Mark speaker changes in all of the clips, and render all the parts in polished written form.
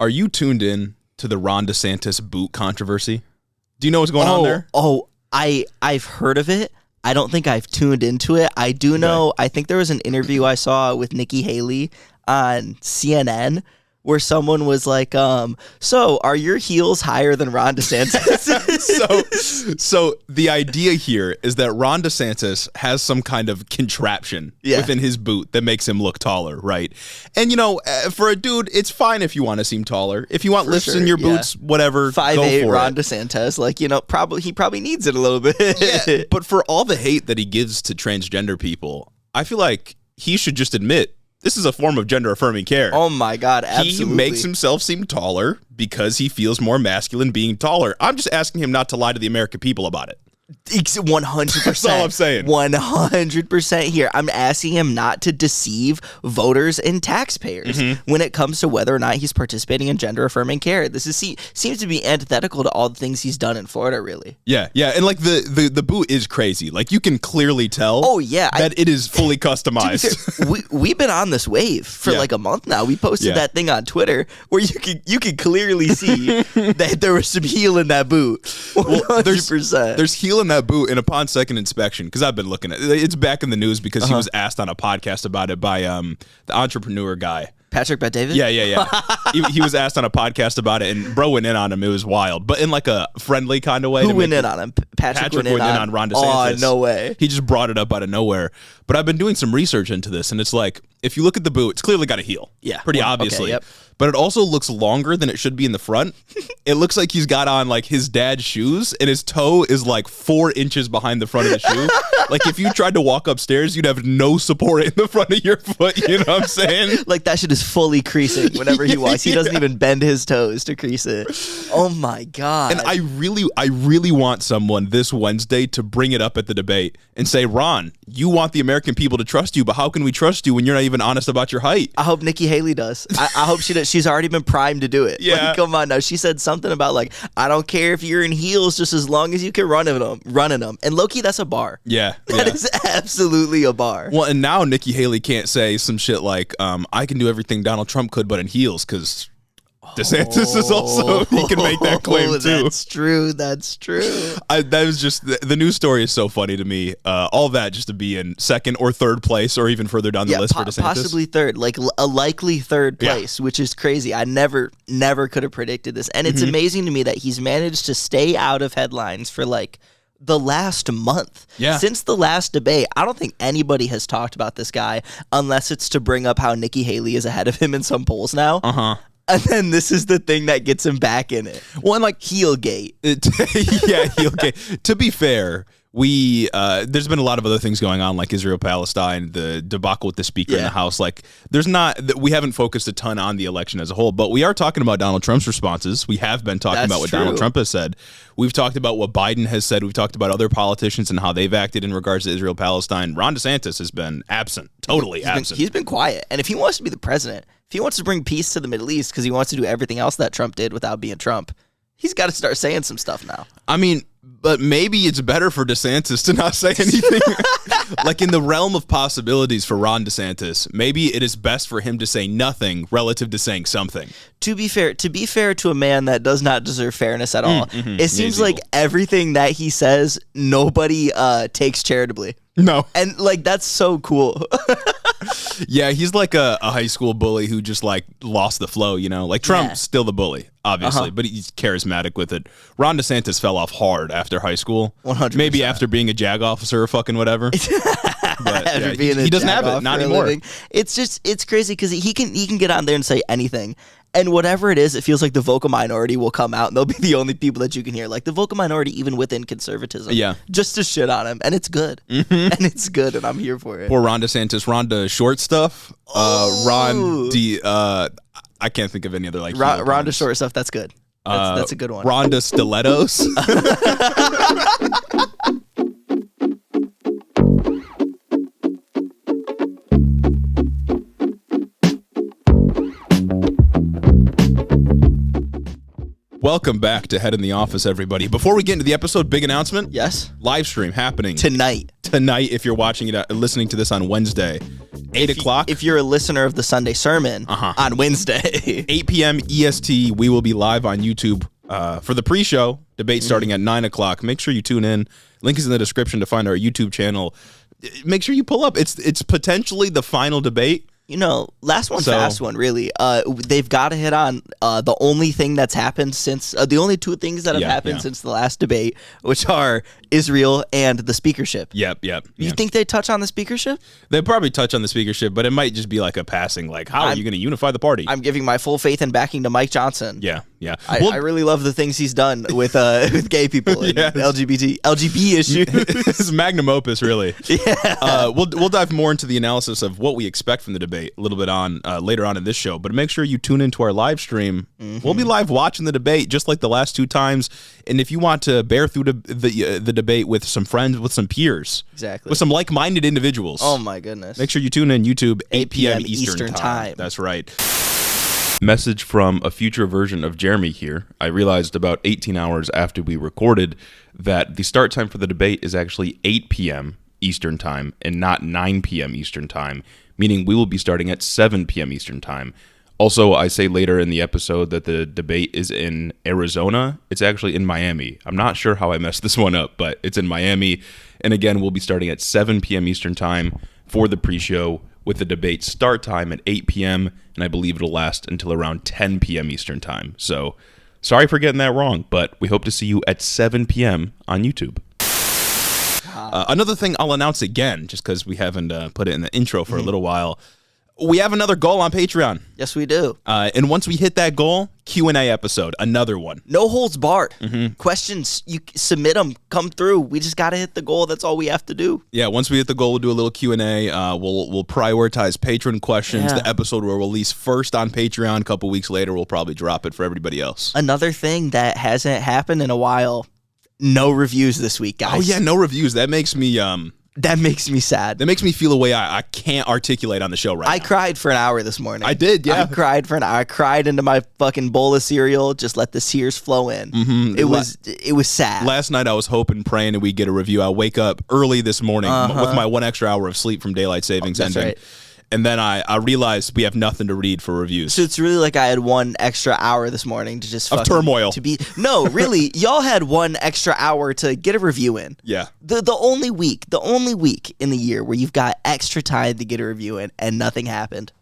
Speaker 1: Are you tuned in to the Ron DeSantis boot controversy? Do you know what's going on there?
Speaker 2: I've heard of it. I don't think I've tuned into it. I do know, I think there was an interview I saw with Nikki Haley on CNN where someone was like, so are your heels higher than Ron DeSantis?
Speaker 1: So the idea here is that Ron DeSantis has some kind of contraption within his boot that makes him look taller, right? And, for a dude, it's fine if you want to seem taller. If you want lifts in your boots, whatever,
Speaker 2: 5'8"
Speaker 1: go for
Speaker 2: Ron
Speaker 1: it.
Speaker 2: DeSantis, he probably needs it a little bit.
Speaker 1: Yeah, but for all the hate that he gives to transgender people, I feel like he should just admit this is a form of gender-affirming care.
Speaker 2: Oh, my God, absolutely.
Speaker 1: He makes himself seem taller because he feels more masculine being taller. I'm just asking him not to lie to the American people about it.
Speaker 2: 100%.
Speaker 1: That's all I'm saying.
Speaker 2: 100% here. I'm asking him not to deceive voters and taxpayers when it comes to whether or not he's participating in gender-affirming care. This seems to be antithetical to all the things he's done in Florida, really.
Speaker 1: Yeah, and like the boot is crazy. Like you can clearly tell that it is fully customized.
Speaker 2: We've been on this wave for like a month now. We posted that thing on Twitter where you could clearly see that there was some heel in that boot. 100%.
Speaker 1: There's heel in that boot, and upon second inspection, because I've been looking at it, it's back in the news because he was asked on a podcast about it by the entrepreneur guy.
Speaker 2: Patrick Bet-David?
Speaker 1: Yeah. he was asked on a podcast about it, and bro went in on him. It was wild, but in like a friendly kind of way.
Speaker 2: Who went in on him? Patrick went in on
Speaker 1: Ron DeSantis.
Speaker 2: Oh, no way.
Speaker 1: He just brought it up out of nowhere. But I've been doing some research into this, and it's like, if you look at the boot, it's clearly got a heel.
Speaker 2: Yeah.
Speaker 1: Pretty obviously.
Speaker 2: Okay, yep.
Speaker 1: But it also looks longer than it should be in the front. It looks like he's got on like his dad's shoes, and his toe is like 4 inches behind the front of the shoe. Like if you tried to walk upstairs, you'd have no support in the front of your foot. You know what I'm saying?
Speaker 2: Like that shit is fully creasing whenever he walks. He doesn't even bend his toes to crease it. Oh my God.
Speaker 1: And I really want someone this Wednesday to bring it up at the debate and say, Ron, you want the American people to trust you, but how can we trust you when you're not even honest about your height?
Speaker 2: I hope Nikki Haley does. I hope she does. She's already been primed to do it.
Speaker 1: Yeah.
Speaker 2: Like, come on now. She said something about like, I don't care if you're in heels just as long as you can run in them. And low-key, that's a bar.
Speaker 1: Yeah.
Speaker 2: That is absolutely a bar.
Speaker 1: Well, and now Nikki Haley can't say some shit like, I can do everything Donald Trump could, but in heels, because DeSantis is also, he can make that claim too.
Speaker 2: That's true.
Speaker 1: That was just, the news story is so funny to me. All that just to be in second or third place or even further down the list for DeSantis.
Speaker 2: Possibly third, like a likely third place, which is crazy. I never could have predicted this. And it's amazing to me that he's managed to stay out of headlines for like the last month.
Speaker 1: Yeah.
Speaker 2: Since the last debate, I don't think anybody has talked about this guy unless it's to bring up how Nikki Haley is ahead of him in some polls now. And then this is the thing that gets him back in it.
Speaker 1: Well, and like
Speaker 2: Heelgate.
Speaker 1: Heelgate. To be fair, there's been a lot of other things going on, like Israel-Palestine, the debacle with the speaker in the House. Like, we haven't focused a ton on the election as a whole, but we are talking about Donald Trump's responses. We have been talking about what Donald Trump has said. We've talked about what Biden has said. We've talked about other politicians and how they've acted in regards to Israel-Palestine. Ron DeSantis has been absent, totally absent.
Speaker 2: He's been quiet. And if he wants to be the president, if he wants to bring peace to the Middle East because he wants to do everything else that Trump did without being Trump, he's got to start saying some stuff now.
Speaker 1: I mean, but maybe it's better for DeSantis to not say anything. Like in the realm of possibilities for Ron DeSantis, maybe it is best for him to say nothing relative to saying something.
Speaker 2: To be fair to a man that does not deserve fairness at all, it seems like everything that he says, nobody takes charitably.
Speaker 1: No.
Speaker 2: And like, that's so cool.
Speaker 1: Yeah, he's like a high school bully who just like lost the flow, Like Trump's still the bully, obviously, but he's charismatic with it. Ron DeSantis fell off hard after high school.
Speaker 2: 100%.
Speaker 1: Maybe after being a JAG officer or fucking whatever. But he doesn't have it, not anymore.
Speaker 2: It's crazy because he can get on there and say anything. And whatever it is, it feels like the vocal minority will come out and they'll be the only people that you can hear. Like the vocal minority, even within conservatism. Yeah. Just to shit on him. And it's good. And it's good. And I'm here for it.
Speaker 1: Poor Ron DeSantis. Ron De short stuff. Ron D. I can't think of any other like.
Speaker 2: Ron De short stuff. That's good. That's a good one.
Speaker 1: Ron De stilettos. Welcome back to Head in the Office, everybody. Before we get into the episode, big announcement.
Speaker 2: Yes.
Speaker 1: Live stream happening
Speaker 2: tonight.
Speaker 1: If you're watching it, listening to this on Wednesday. 8 o'clock.
Speaker 2: If you're a listener of the Sunday sermon on Wednesday.
Speaker 1: 8 p.m. EST, we will be live on YouTube for the pre-show. Debate starting at 9 o'clock. Make sure you tune in. Link is in the description to find our YouTube channel. Make sure you pull up. It's potentially the final debate.
Speaker 2: You know, last one, fast one, really. They've got to hit on the only thing that's happened since, the only two things that have happened since the last debate, which are Israel and the speakership.
Speaker 1: Yep.
Speaker 2: You think they touch on the speakership?
Speaker 1: They probably touch on the speakership, but it might just be like a passing, like, how are you going to unify the party?
Speaker 2: I'm giving my full faith and backing to Mike Johnson.
Speaker 1: Yeah.
Speaker 2: I really love the things he's done with gay people and LGBT issues.
Speaker 1: It's magnum opus, really.
Speaker 2: Yeah.
Speaker 1: We'll dive more into the analysis of what we expect from the debate a little bit on later on in this show, but make sure you tune into our live stream. We'll be live watching the debate just like the last two times, and if you want to bear through the debate with some friends, with some peers,
Speaker 2: exactly,
Speaker 1: with some like-minded individuals,
Speaker 2: oh my goodness,
Speaker 1: make sure you tune in YouTube 8 p.m. Eastern time. That's right. Message from a future version of Jeremy here. I realized about 18 hours after we recorded that the start time for the debate is actually 8 p.m. Eastern time and not 9 p.m. Eastern time, meaning we will be starting at 7 p.m. Eastern time. Also, I say later in the episode that the debate is in Arizona. It's actually in Miami. I'm not sure how I messed this one up, but it's in Miami. And again, we'll be starting at 7 p.m. Eastern time for the pre-show, with the debate start time at 8 p.m., and I believe it'll last until around 10 p.m. Eastern time. So, sorry for getting that wrong, but we hope to see you at 7 p.m. on YouTube. Another thing I'll announce again, just because we haven't put it in the intro for a little while, we have another goal on Patreon.
Speaker 2: Yes, we do.
Speaker 1: And once we hit that goal, Q&A episode, another one.
Speaker 2: No holds barred. Questions, you submit them, come through. We just got to hit the goal. That's all we have to do.
Speaker 1: Yeah, once we hit the goal, we'll do a little Q&A. We'll prioritize patron questions. The episode will release first on Patreon. A couple weeks later, we'll probably drop it for everybody else.
Speaker 2: Another thing that hasn't happened in a while, no reviews this week, guys.
Speaker 1: Oh, yeah, no reviews. That makes me...
Speaker 2: That makes me sad.
Speaker 1: That makes me feel a way I can't articulate on the show right now.
Speaker 2: I cried for an hour this morning.
Speaker 1: I did, yeah.
Speaker 2: I cried for an hour. I cried into my fucking bowl of cereal. Just let the tears flow in. It was sad.
Speaker 1: Last night I was hoping, praying that we'd get a review. I wake up early this morning with my 1 extra hour of sleep from daylight savings ending. Right. And then I realized we have nothing to read for reviews.
Speaker 2: So it's really like I had 1 extra hour this morning to just
Speaker 1: of turmoil.
Speaker 2: No, really, y'all had 1 extra hour to get a review in.
Speaker 1: Yeah.
Speaker 2: The only week in the year where you've got extra time to get a review in and nothing happened.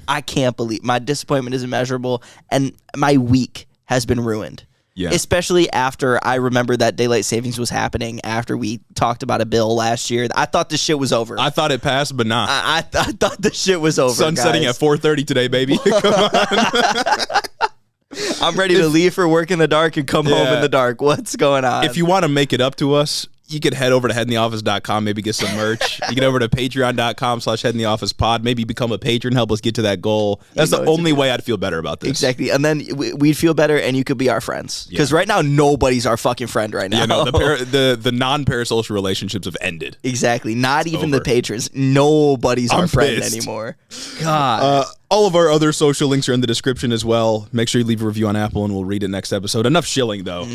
Speaker 2: I can't believe my disappointment is immeasurable, and my week has been ruined. Yeah. Especially after I remember that daylight savings was happening after we talked about a bill last year. I thought this shit was over.
Speaker 1: I thought it passed, but nah.
Speaker 2: I thought the shit was over.
Speaker 1: Sun setting at 4:30 today, baby. Come on.
Speaker 2: I'm ready to leave for work in the dark and come home in the dark. What's going on?
Speaker 1: If you want to make it up to us, you could head over to headintheoffice.com, maybe get some merch. You get over to patreon.com/headintheofficepod, maybe become a patron, help us get to that goal. That's the only way I'd feel better about this.
Speaker 2: Exactly. And then we'd feel better and you could be our friends. Because right now, nobody's our fucking friend right now.
Speaker 1: Yeah, no, the non-parasocial relationships have ended.
Speaker 2: Exactly. Not even the patrons. Nobody's our friend anymore. God.
Speaker 1: All of our other social links are in the description as well. Make sure you leave a review on Apple and we'll read it next episode. Enough shilling, though.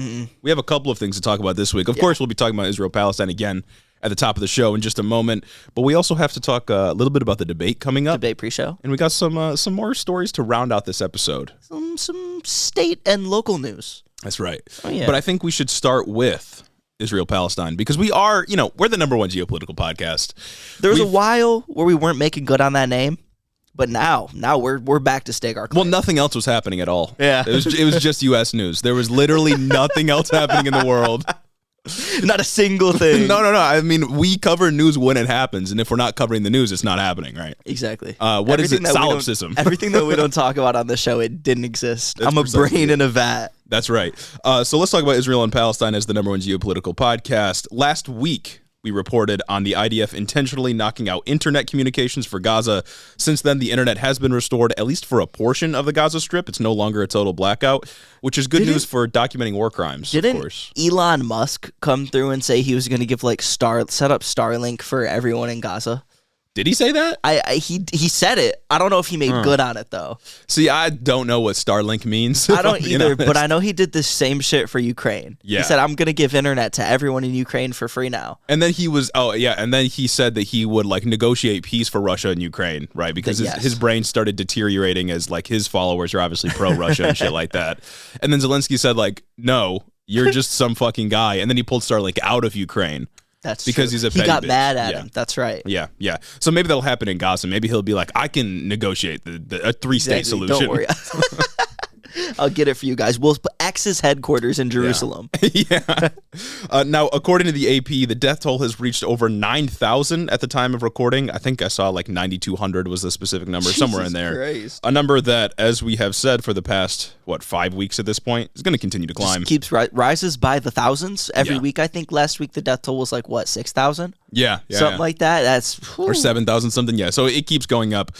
Speaker 1: We have a couple of things to talk about this week. Of course, we'll be talking about Israel-Palestine again at the top of the show in just a moment. But we also have to talk a little bit about the debate coming up.
Speaker 2: Debate pre-show.
Speaker 1: And we got some more stories to round out this episode.
Speaker 2: Some state and local news.
Speaker 1: That's right.
Speaker 2: Oh, yeah.
Speaker 1: But I think we should start with Israel-Palestine because we are, we're the number one geopolitical podcast.
Speaker 2: There was a while where we weren't making good on that name. But now we're back to stake our claim.
Speaker 1: Well, nothing else was happening at all.
Speaker 2: Yeah.
Speaker 1: It was just U.S. news. There was literally nothing else happening in the world.
Speaker 2: Not a single thing.
Speaker 1: No. I mean, we cover news when it happens, and if we're not covering the news, it's not happening, right?
Speaker 2: Exactly.
Speaker 1: What is it? Solipsism.
Speaker 2: Everything that we don't talk about on the show, it didn't exist. I'm a brain in a vat.
Speaker 1: That's right. So let's talk about Israel and Palestine as the number one geopolitical podcast. Last week, we reported on the IDF intentionally knocking out internet communications for Gaza. Since then, the internet has been restored, at least for a portion of the Gaza Strip. It's no longer a total blackout, which is good news for documenting war crimes, of course.
Speaker 2: Elon Musk come through and say he was going to give set up Starlink for everyone in Gaza?
Speaker 1: Did he say that?
Speaker 2: He said it. I don't know if he made good on it though.
Speaker 1: See, I don't know what Starlink means.
Speaker 2: I don't either, but I know he did the same shit for Ukraine.
Speaker 1: Yeah.
Speaker 2: He said, I'm going to give internet to everyone in Ukraine for free now.
Speaker 1: And then and then he said that he would like negotiate peace for Russia and Ukraine, right? Because his brain started deteriorating as like his followers are obviously pro-Russia and shit like that. And then Zelensky said like, no, you're just some fucking guy. And then he pulled Starlink out of Ukraine.
Speaker 2: That's
Speaker 1: because
Speaker 2: true.
Speaker 1: he's a petty
Speaker 2: He got
Speaker 1: bitch.
Speaker 2: mad at him. That's right.
Speaker 1: Yeah. So maybe that'll happen in Gaza. Maybe he'll be like, I can negotiate a 3-state solution.
Speaker 2: Don't worry. I'll get it for you guys. We'll put X's headquarters in Jerusalem.
Speaker 1: Yeah. Now, according to the AP, the death toll has reached over 9,000 at the time of recording. I think I saw like 9,200 was the specific number, somewhere in there.
Speaker 2: Christ.
Speaker 1: A number that, as we have said for the past, 5 weeks at this point, is going to continue to climb.
Speaker 2: Just keeps rises by the thousands every week. I think last week the death toll was like, 6,000?
Speaker 1: Yeah.
Speaker 2: Something like that. That's
Speaker 1: or 7,000 something. Yeah. So it keeps going up.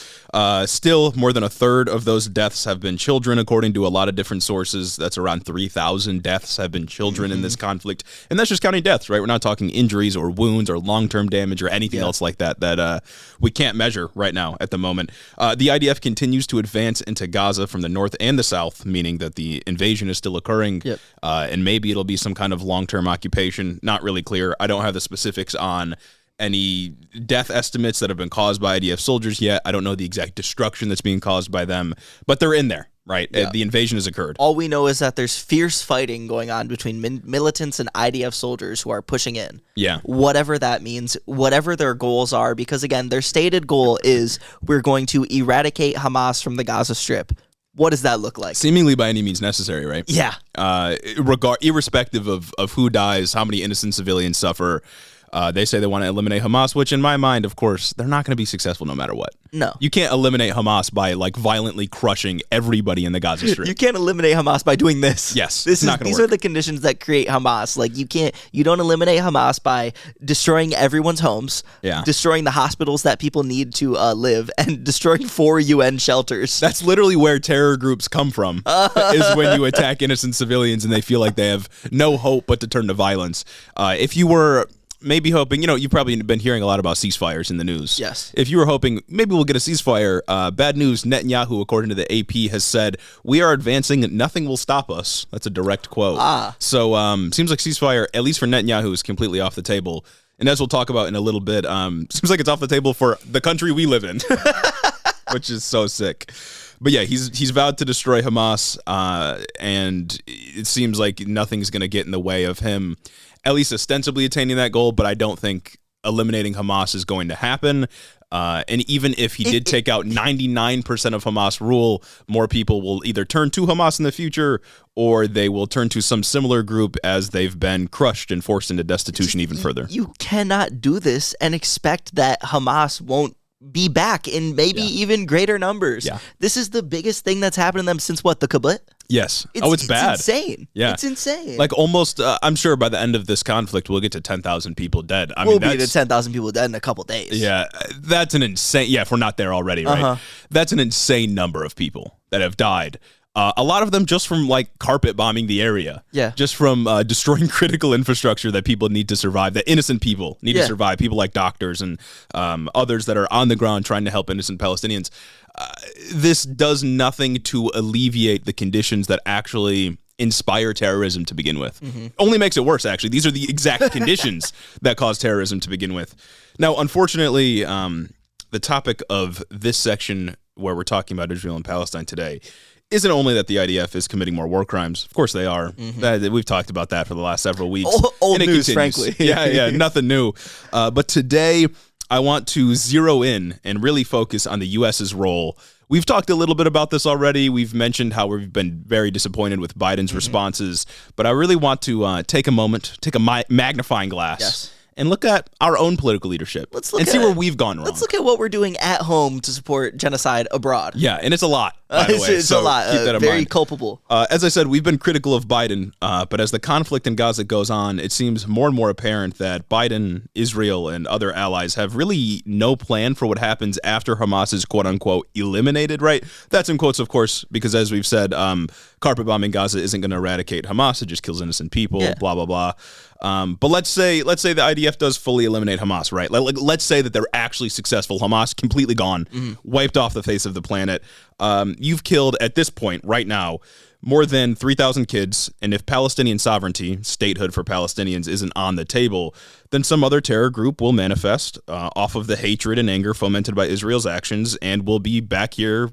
Speaker 1: Still, more than a third of those deaths have been children, according to a lot of different sources. That's around 3,000 deaths have been children in this conflict. And that's just counting deaths, right? We're not talking injuries or wounds or long-term damage or anything else like that we can't measure right now at the moment. The IDF continues to advance into Gaza from the north and the south, meaning that the invasion is still occurring.
Speaker 2: Yep.
Speaker 1: And maybe it'll be some kind of long-term occupation. Not really clear. I don't have the specifics on any death estimates that have been caused by IDF soldiers yet. I don't know the exact destruction that's being caused by them, but they're in there, right? Yeah. The invasion has occurred.
Speaker 2: All we know is that there's fierce fighting going on between militants and IDF soldiers who are pushing in.
Speaker 1: Yeah.
Speaker 2: Whatever that means, whatever their goals are, because again, their stated goal is we're going to eradicate Hamas from the Gaza Strip. What does that look like?
Speaker 1: Seemingly by any means necessary, right?
Speaker 2: Yeah.
Speaker 1: Irrespective of who dies, how many innocent civilians suffer. They say they want to eliminate Hamas, which in my mind, of course, they're not going to be successful no matter what.
Speaker 2: No.
Speaker 1: You can't eliminate Hamas by like violently crushing everybody in the Gaza Strip.
Speaker 2: You can't eliminate Hamas by doing this.
Speaker 1: Yes.
Speaker 2: These are the conditions that create Hamas. Like you don't eliminate Hamas by destroying everyone's homes, destroying the hospitals that people need to live, and destroying 4 UN shelters.
Speaker 1: That's literally where terror groups come from, is when you attack innocent civilians and they feel like they have no hope but to turn to violence. If you were maybe hoping, you've probably been hearing a lot about ceasefires in the news.
Speaker 2: Yes.
Speaker 1: If you were hoping maybe we'll get a ceasefire, bad news, Netanyahu, according to the AP, has said, we are advancing, nothing will stop us. That's a direct quote. So seems like ceasefire, at least for Netanyahu, is completely off the table. And as we'll talk about in a little bit, seems like it's off the table for the country we live in, which is so sick. But yeah, he's vowed to destroy Hamas, and it seems like nothing's going to get in the way of him at least ostensibly attaining that goal, but I don't think eliminating Hamas is going to happen. And even if he did take out 99% of Hamas rule, more people will either turn to Hamas in the future or they will turn to some similar group as they've been crushed and forced into destitution even further.
Speaker 2: You cannot do this and expect that Hamas won't be back in maybe even greater numbers.
Speaker 1: Yeah.
Speaker 2: This is the biggest thing that's happened to them since what, the Kibbutz?
Speaker 1: Yes. It's bad.
Speaker 2: It's insane.
Speaker 1: Yeah.
Speaker 2: It's insane.
Speaker 1: Like almost, I'm sure by the end of this conflict, we'll get to 10,000 people dead.
Speaker 2: We'll be to 10,000 people dead in a couple days.
Speaker 1: Yeah. That's an insane, if we're not there already, right? That's an insane number of people that have died. A lot of them just from like carpet bombing the area.
Speaker 2: Yeah.
Speaker 1: Just from destroying critical infrastructure that people need to survive, that innocent people need to survive, people like doctors and others that are on the ground trying to help innocent Palestinians. This does nothing to alleviate the conditions that actually inspire terrorism to begin with. Only makes it worse, actually. These are the exact conditions that cause terrorism to begin with. Now, unfortunately, the topic of this section where we're talking about Israel and Palestine today isn't only that the IDF is committing more war crimes. Of course they are. We've talked about that for the last several weeks.
Speaker 2: Old news, frankly.
Speaker 1: Yeah, nothing new. But today, I want to zero in and really focus on the U.S.'s role. We've talked a little bit about this already. We've mentioned how we've been very disappointed with Biden's responses. But I really want to take a moment, take a magnifying glass, and look at our own political leadership and see where we've gone wrong.
Speaker 2: Let's look at what we're doing at home to support genocide abroad.
Speaker 1: Yeah, and it's a lot. by the way.
Speaker 2: It's a lot.
Speaker 1: Keep that in
Speaker 2: very
Speaker 1: mind.
Speaker 2: culpable.
Speaker 1: As I said, we've been critical of Biden, but as the conflict in Gaza goes on, it seems more and more apparent that Biden, Israel, and other allies have really no plan for what happens after Hamas is quote-unquote eliminated, right? That's in quotes, of course, because as we've said, carpet bombing Gaza isn't going to eradicate Hamas. It just kills innocent people, blah, blah, blah. But let's say the IDF does fully eliminate Hamas, right? Let's say that they're actually successful. Hamas completely gone, wiped off the face of the planet. You've killed, at this point, right now, more than 3,000 kids, and if Palestinian sovereignty, statehood for Palestinians, isn't on the table, then some other terror group will manifest off of the hatred and anger fomented by Israel's actions, and will be back here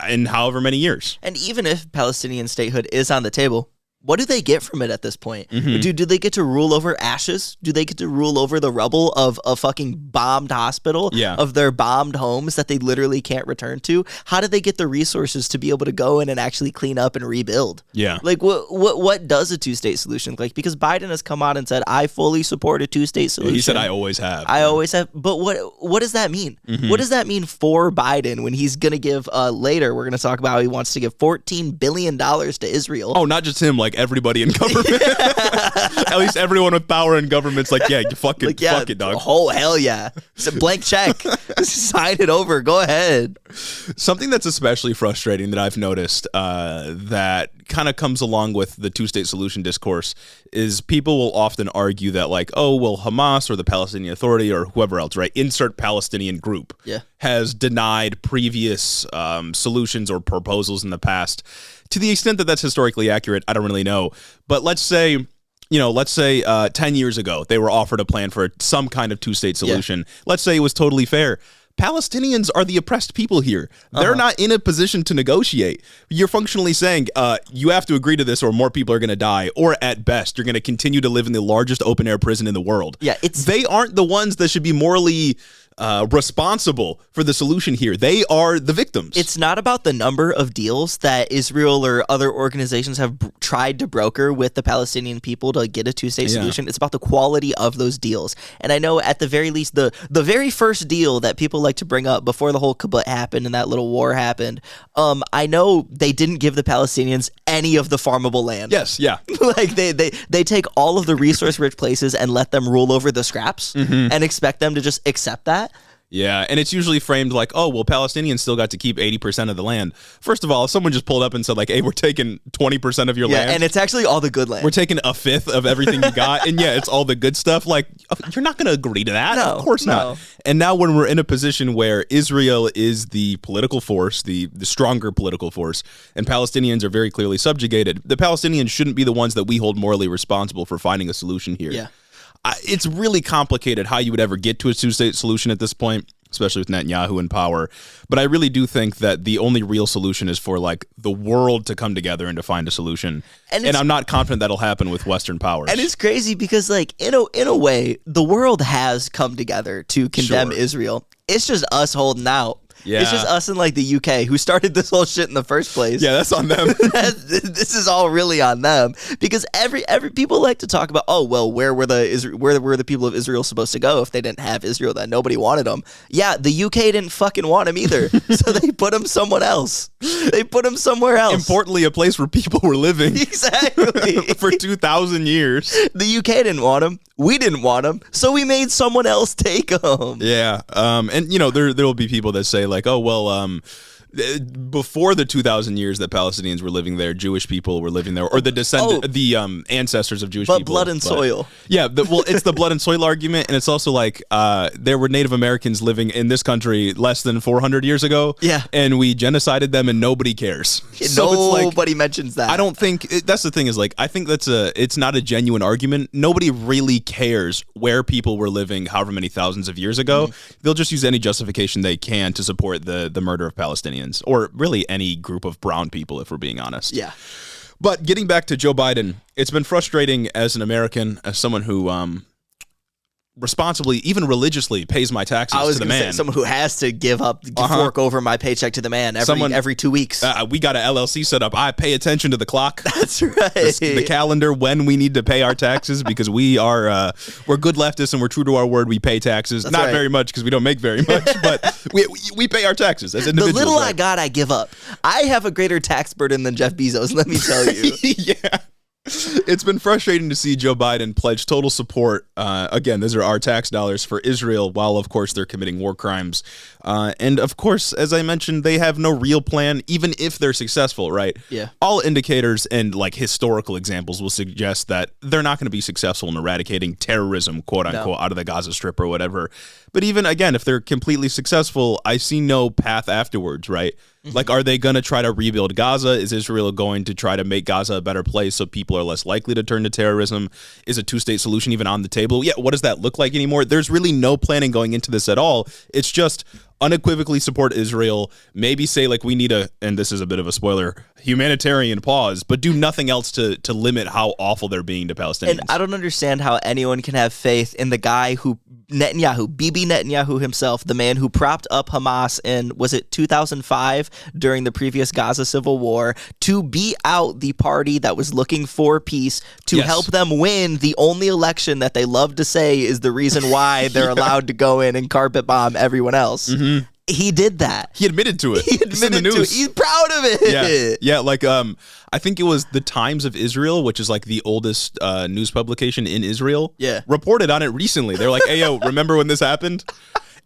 Speaker 1: in however many years.
Speaker 2: And even if Palestinian statehood is on the table, what do they get from it at this point? Do they get to rule over ashes? Do they get to rule over the rubble of a fucking bombed hospital?
Speaker 1: Yeah.
Speaker 2: Of their bombed homes that they literally can't return to? How do they get the resources to be able to go in and actually clean up and rebuild?
Speaker 1: Yeah.
Speaker 2: Like, what does a two-state solution look like? Because Biden has come out and said, I fully support a two-state solution.
Speaker 1: He said, I always have.
Speaker 2: I always have. But what does that mean? What does that mean for Biden when he's going to give, later, we're going to talk about how he wants to give $14 billion to Israel.
Speaker 1: Oh, not just him, like everybody in government. At least everyone with power in government's like, yeah, you fuck it, dog.
Speaker 2: Oh, hell yeah. It's a blank check. Sign it over. Go ahead.
Speaker 1: Something that's especially frustrating that I've noticed that kind of comes along with the two-state solution discourse is people will often argue that, like, oh, well, Hamas or the Palestinian Authority or whoever else, right, insert Palestinian group, has denied previous solutions or proposals in the past. To the extent that that's historically accurate, I don't really know. But let's say 10 years ago, they were offered a plan for some kind of two-state solution. Let's say it was totally fair. Palestinians are the oppressed people here. They're not in a position to negotiate. You're functionally saying you have to agree to this or more people are going to die, or at best, you're going to continue to live in the largest open-air prison in the world.
Speaker 2: Yeah,
Speaker 1: they aren't the ones that should be morally responsible for the solution here. They are the victims.
Speaker 2: It's not about the number of deals that Israel or other organizations have tried to broker with the Palestinian people to get a two-state solution. It's about the quality of those deals. And I know at the very least, the very first deal that people like to bring up before the whole kibbutz happened and that little war happened, I know they didn't give the Palestinians any of the farmable land.
Speaker 1: Yes, yeah.
Speaker 2: Like they take all of the resource-rich places and let them rule over the scraps and expect them to just accept that.
Speaker 1: Yeah, and it's usually framed like, oh, well, Palestinians still got to keep 80% of the land. First of all, if someone just pulled up and said, like, hey, we're taking 20% of your land.
Speaker 2: Yeah, and it's actually all the good land.
Speaker 1: We're taking a fifth of everything you got, and yeah, it's all the good stuff. Like, you're not going to agree to that.
Speaker 2: No,
Speaker 1: of course not. And now when we're in a position where Israel is the political force, the stronger political force, and Palestinians are very clearly subjugated, the Palestinians shouldn't be the ones that we hold morally responsible for finding a solution here.
Speaker 2: Yeah.
Speaker 1: It's really complicated how you would ever get to a two-state solution at this point, especially with Netanyahu in power. But I really do think that the only real solution is for, like, the world to come together and to find a solution. And I'm not confident that'll happen with Western powers.
Speaker 2: And it's crazy because, like, in a way, the world has come together to condemn Israel. It's just us holding out.
Speaker 1: Yeah.
Speaker 2: It's just us in, like, the UK who started this whole shit in the first place.
Speaker 1: Yeah, that's on them.
Speaker 2: This is all really on them because every people like to talk about, oh, well, where were the people of Israel supposed to go if they didn't have Israel? Then nobody wanted them. Yeah, the UK didn't fucking want them either, so they put them someone else. They put them somewhere else.
Speaker 1: Importantly, a place where people were living.
Speaker 2: Exactly.
Speaker 1: For 2,000 years.
Speaker 2: The UK didn't want them. We didn't want them, so we made someone else take them.
Speaker 1: Yeah, and there will be people that say, like, oh, well, before the 2,000 years that Palestinians were living there, Jewish people were living there, or the ancestors of Jewish people.
Speaker 2: Blood and soil.
Speaker 1: Yeah, it's the blood and soil argument, and it's also like there were Native Americans living in this country less than 400 years ago.
Speaker 2: Yeah,
Speaker 1: and we genocided them, and nobody cares. So
Speaker 2: nobody mentions that.
Speaker 1: I don't think that's the thing. Is like I think it's not a genuine argument. Nobody really cares where people were living, however many thousands of years ago. They'll just use any justification they can to support the murder of Palestinians. Or really any group of brown people, if we're being honest.
Speaker 2: Yeah.
Speaker 1: But getting back to Joe Biden, it's been frustrating as an American, as someone who responsibly, even religiously, pays my taxes
Speaker 2: I was
Speaker 1: to the
Speaker 2: gonna
Speaker 1: man.
Speaker 2: say someone who has to fork over my paycheck to the man every 2 weeks.
Speaker 1: We got an LLC set up. I pay attention to the clock.
Speaker 2: That's right.
Speaker 1: The calendar when we need to pay our taxes because we're good leftists and we're true to our word. We pay taxes.
Speaker 2: That's
Speaker 1: Not
Speaker 2: right.
Speaker 1: very much because we don't make very much, but we pay our taxes as
Speaker 2: The
Speaker 1: individuals.
Speaker 2: little
Speaker 1: right?
Speaker 2: I got, I give up. I have a greater tax burden than Jeff Bezos, let me tell you.
Speaker 1: Yeah. It's been frustrating to see Joe Biden pledge total support. Again, those are our tax dollars for Israel, while, of course, they're committing war crimes. And, of course, as I mentioned, they have no real plan, even if they're successful, right?
Speaker 2: Yeah.
Speaker 1: All indicators and, like, historical examples will suggest that they're not going to be successful in eradicating terrorism, quote unquote, out of the Gaza Strip or whatever. But even, again, if they're completely successful, I see no path afterwards, right? Like, are they going to try to rebuild Gaza? Is Israel going to try to make Gaza a better place so people are less likely to turn to terrorism? Is a two-state solution even on the table? Yeah, what does that look like anymore? There's really no planning going into this at all. It's just unequivocally support Israel, maybe say, like, we need and this is a bit of a spoiler, humanitarian pause, but do nothing else to limit how awful they're being to Palestinians.
Speaker 2: And I don't understand how anyone can have faith in the guy Bibi Netanyahu himself, the man who propped up Hamas in, was it 2005, during the previous Gaza civil war, to beat out the party that was looking for peace, to help them win the only election that they love to say is the reason why they're allowed to go in and carpet bomb everyone else. He did that.
Speaker 1: He admitted to it.
Speaker 2: It's in the news. He's proud of it.
Speaker 1: Yeah. Like, I think it was the Times of Israel, which is like the oldest news publication in Israel.
Speaker 2: Yeah.
Speaker 1: Reported on it recently. They're like, "Hey, yo, remember when this happened?"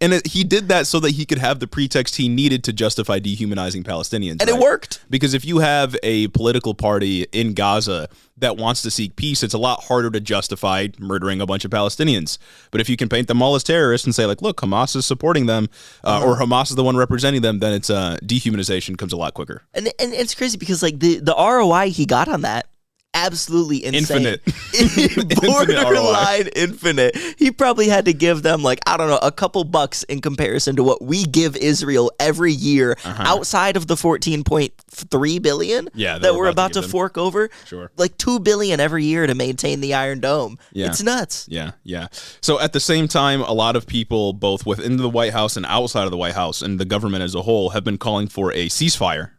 Speaker 1: And he did that so that he could have the pretext he needed to justify dehumanizing Palestinians.
Speaker 2: And it worked.
Speaker 1: Because if you have a political party in Gaza that wants to seek peace, it's a lot harder to justify murdering a bunch of Palestinians. But if you can paint them all as terrorists and say, like, look, Hamas is supporting them, or Hamas is the one representing them, then it's dehumanization comes a lot quicker.
Speaker 2: And it's crazy because, like, the ROI he got on that, absolutely insane.
Speaker 1: Infinite.
Speaker 2: Borderline infinite. He probably had to give them, like, I don't know, a couple bucks in comparison to what we give Israel every year outside of the 14.3 billion that we're about to fork over.
Speaker 1: Sure.
Speaker 2: Like $2 billion every year to maintain the Iron Dome.
Speaker 1: Yeah.
Speaker 2: It's nuts.
Speaker 1: Yeah. So at the same time, a lot of people, both within the White House and outside of the White House and the government as a whole, have been calling for a ceasefire,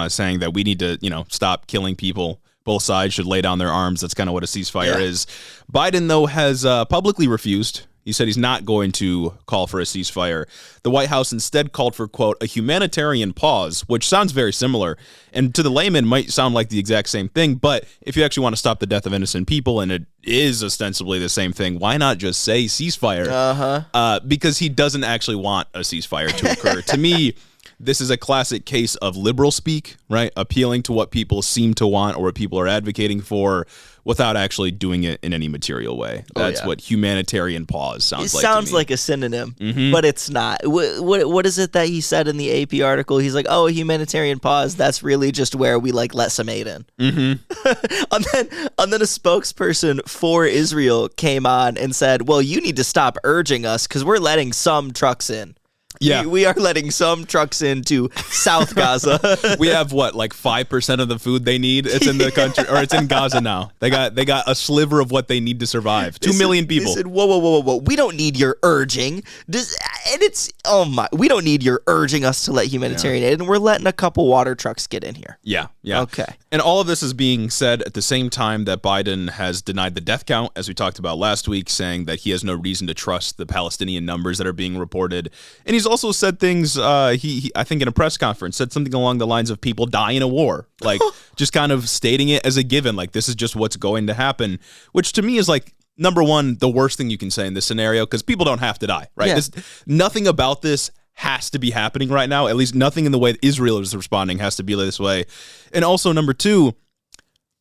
Speaker 1: saying that we need to, stop killing people. Both sides should lay down their arms. That's kind of what a ceasefire is. Biden, though, has publicly refused. He said he's not going to call for a ceasefire. The White House instead called for, quote, a humanitarian pause, which sounds very similar. And to the layman might sound like the exact same thing. But if you actually want to stop the death of innocent people, and it is ostensibly the same thing, why not just say ceasefire? Because he doesn't actually want a ceasefire to occur. To me, this is a classic case of liberal speak, right? Appealing to what people seem to want or what people are advocating for without actually doing it in any material way. That's what humanitarian pause sounds like. It
Speaker 2: sounds like a synonym, but it's not. What is it that he said in the AP article? He's like, oh, a humanitarian pause, that's really just where we, like, let some aid in. and then a spokesperson for Israel came on and said, well, you need to stop urging us because we're letting some trucks in.
Speaker 1: Yeah,
Speaker 2: we are letting some trucks into South Gaza.
Speaker 1: We have what, like 5% of the food they need. It's in the country, or it's in Gaza now. They got a sliver of what they need to survive. 2 million people.
Speaker 2: They said, whoa! We don't need your urging. We don't need your urging us to let humanitarian aid, and we're letting a couple water trucks get in here.
Speaker 1: Yeah.
Speaker 2: Okay.
Speaker 1: And all of this is being said at the same time that Biden has denied the death count, as we talked about last week, saying that he has no reason to trust the Palestinian numbers that are being reported. And he's also said things, he I think in a press conference, said something along the lines of people die in a war, like just kind of stating it as a given, like this is just what's going to happen, which to me is like, number one, the worst thing you can say in this scenario, because people don't have to die, right?
Speaker 2: Yeah.
Speaker 1: Nothing about this has to be happening right now. At least nothing in the way that Israel is responding has to be this way. And also, number two,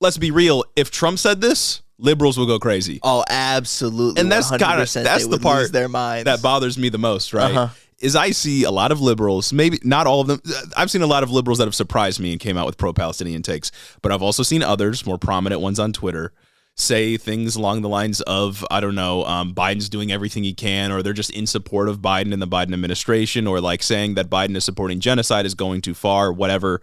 Speaker 1: let's be real. If Trump said this, liberals will go crazy.
Speaker 2: Oh, absolutely.
Speaker 1: And that's the part
Speaker 2: their minds.
Speaker 1: that bothers me the most, right? Is I see a lot of liberals, maybe not all of them. I've seen a lot of liberals that have surprised me and came out with pro-Palestinian takes, but I've also seen others, more prominent ones on Twitter, say things along the lines of, I don't know, Biden's doing everything he can, or they're just in support of Biden and the Biden administration, or like saying that Biden is supporting genocide is going too far, whatever.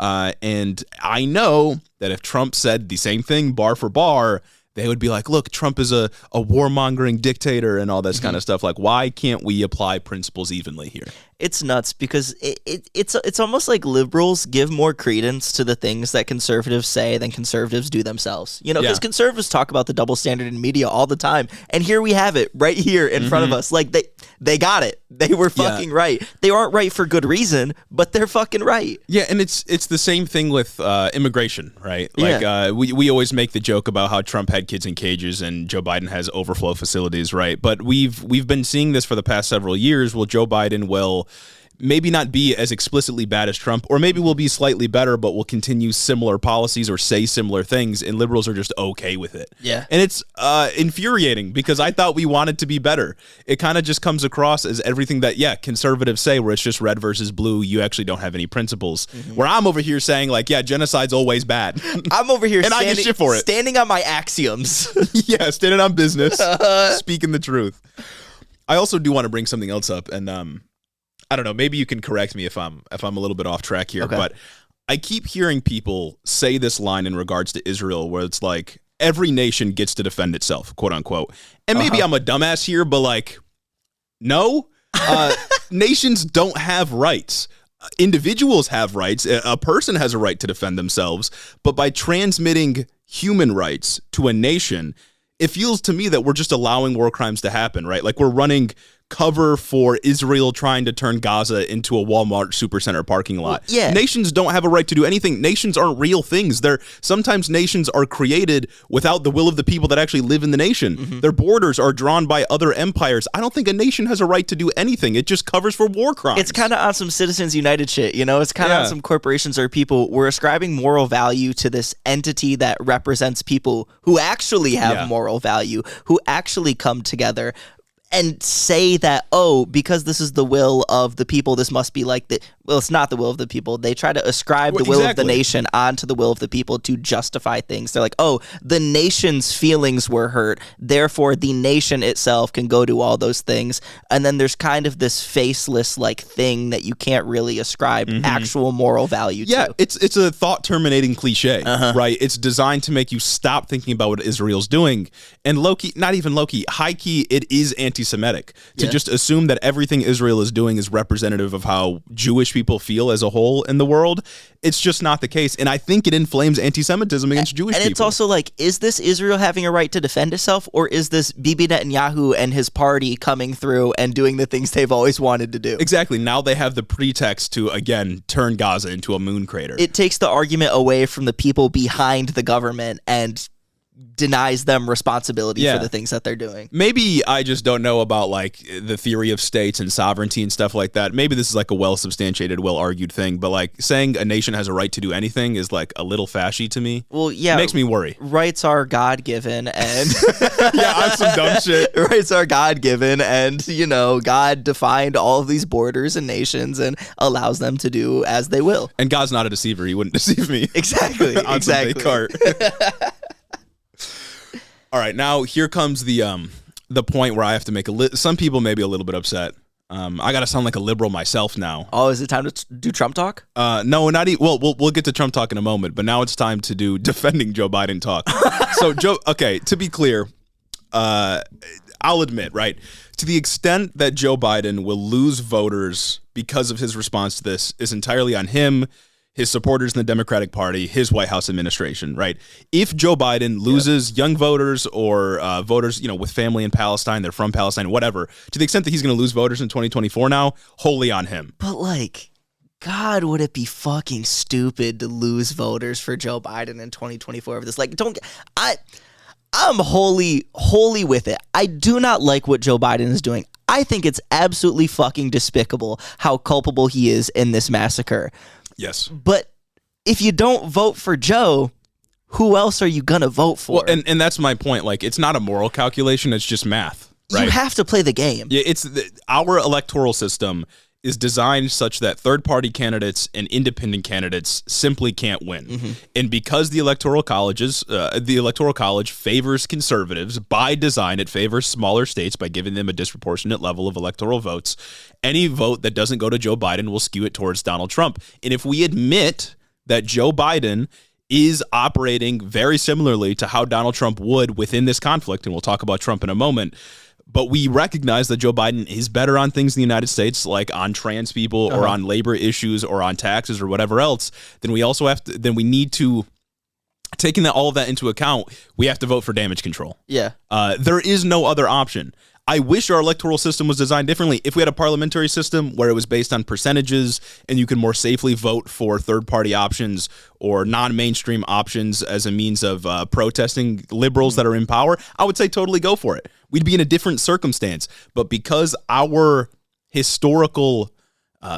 Speaker 1: And I know that if Trump said the same thing bar for bar, they would be like, look, Trump is a warmongering dictator and all this kind of stuff. Like, why can't we apply principles evenly here?
Speaker 2: It's nuts because it's almost like liberals give more credence to the things that conservatives say than conservatives do themselves. You know, because conservatives talk about the double standard in media all the time, and here we have it right here in front of us. Like they got it. They were fucking right. They aren't right for good reason, but they're fucking right.
Speaker 1: Yeah, and it's the same thing with immigration, right? Like we always make the joke about how Trump had kids in cages and Joe Biden has overflow facilities, right? But we've been seeing this for the past several years. Well, Joe Biden will maybe not be as explicitly bad as Trump, or maybe will be slightly better, but will continue similar policies or say similar things, and liberals are just okay with it.
Speaker 2: Yeah.
Speaker 1: And it's infuriating because I thought we wanted to be better. It kind of just comes across as everything that, conservatives say, where it's just red versus blue, you actually don't have any principles. Where I'm over here saying, like, genocide's always bad.
Speaker 2: I'm over here
Speaker 1: and I get shit for it.
Speaker 2: Standing on my axioms.
Speaker 1: Standing on business, speaking the truth. I also do want to bring something else up, and I don't know, maybe you can correct me if I'm a little bit off track here, but I keep hearing people say this line in regards to Israel where it's like, every nation gets to defend itself, quote unquote. And maybe I'm a dumbass here, but like, no, nations don't have rights. Individuals have rights. A person has a right to defend themselves, but by transmitting human rights to a nation, it feels to me that we're just allowing war crimes to happen, right? Like we're running cover for Israel trying to turn Gaza into a Walmart supercenter parking lot.
Speaker 2: Yeah.
Speaker 1: Nations don't have a right to do anything. Nations aren't real things. Sometimes nations are created without the will of the people that actually live in the nation. Their borders are drawn by other empires. I don't think a nation has a right to do anything. It just covers for war crimes.
Speaker 2: It's kind of on some Citizens United shit, you know? It's kind of on some corporations or people. We're ascribing moral value to this entity that represents people who actually have moral value, who actually come together and say that, because this is the will of the people, this must be like the... Well, it's not the will of the people. They try to ascribe the will of the nation onto the will of the people to justify things. They're like, the nation's feelings were hurt, therefore the nation itself can go do all those things. And then there's kind of this faceless like thing that you can't really ascribe actual moral value to.
Speaker 1: Yeah, it's a thought-terminating cliche, right? It's designed to make you stop thinking about what Israel's doing. And low-key, not even low-key, high-key, it is anti-Semitic to just assume that everything Israel is doing is representative of how Jewish people feel as a whole in the world. It's just not the case, and I think it inflames anti-Semitism against Jewish people.
Speaker 2: And it's also like, is this Israel having a right to defend itself, or is this Bibi Netanyahu and his party coming through and doing the things they've always wanted to do?
Speaker 1: Exactly. Now they have the pretext to, again, turn Gaza into a moon crater.
Speaker 2: It takes the argument away from the people behind the government and denies them responsibility for the things that they're doing.
Speaker 1: Maybe I just don't know about like the theory of states and sovereignty and stuff like that. Maybe this is like a well-substantiated, well-argued thing, but like saying a nation has a right to do anything is like a little fashy to me.
Speaker 2: Well, yeah.
Speaker 1: It makes me worry.
Speaker 2: Rights are God-given and...
Speaker 1: on some dumb shit.
Speaker 2: Rights are God-given and, God defined all of these borders and nations and allows them to do as they will.
Speaker 1: And God's not a deceiver. He wouldn't deceive me.
Speaker 2: Exactly.
Speaker 1: on some big cart. All right, now here comes the point where I have to make some people may be a little bit upset. I gotta sound like a liberal myself now.
Speaker 2: Oh, is it time to do Trump talk?
Speaker 1: No, not even. Well, we'll get to Trump talk in a moment, but now it's time to do defending Joe Biden talk. So, to be clear, I'll admit, right, to the extent that Joe Biden will lose voters because of his response to this is entirely on him, his supporters in the Democratic Party, his White House administration, right? If Joe Biden loses young voters or voters, with family in Palestine, they're from Palestine, whatever, to the extent that he's going to lose voters in 2024 now, wholly on him.
Speaker 2: But like, God, would it be fucking stupid to lose voters for Joe Biden in 2024 over this? Like, I'm wholly with it. I do not like what Joe Biden is doing. I think it's absolutely fucking despicable how culpable he is in this massacre.
Speaker 1: Yes.
Speaker 2: But if you don't vote for Joe, who else are you going to vote for?
Speaker 1: Well, and that's my point. Like, it's not a moral calculation. It's just math, right?
Speaker 2: You have to play the game.
Speaker 1: Yeah, our electoral system is designed such that third-party candidates and independent candidates simply can't win. And because the Electoral College favors conservatives by design, it favors smaller states by giving them a disproportionate level of electoral votes. Any vote that doesn't go to Joe Biden will skew it towards Donald Trump. And if we admit that Joe Biden is operating very similarly to how Donald Trump would within this conflict, and we'll talk about Trump in a moment. But we recognize that Joe Biden is better on things in the United States, like on trans people or on labor issues or on taxes or whatever else. Then we also have to. Then we need to, taking all of that into account, we have to vote for damage control.
Speaker 2: Yeah.
Speaker 1: There is no other option. I wish our electoral system was designed differently. If we had a parliamentary system where it was based on percentages and you can more safely vote for third-party options or non-mainstream options as a means of protesting liberals that are in power, I would say totally go for it. We'd be in a different circumstance. But because our historical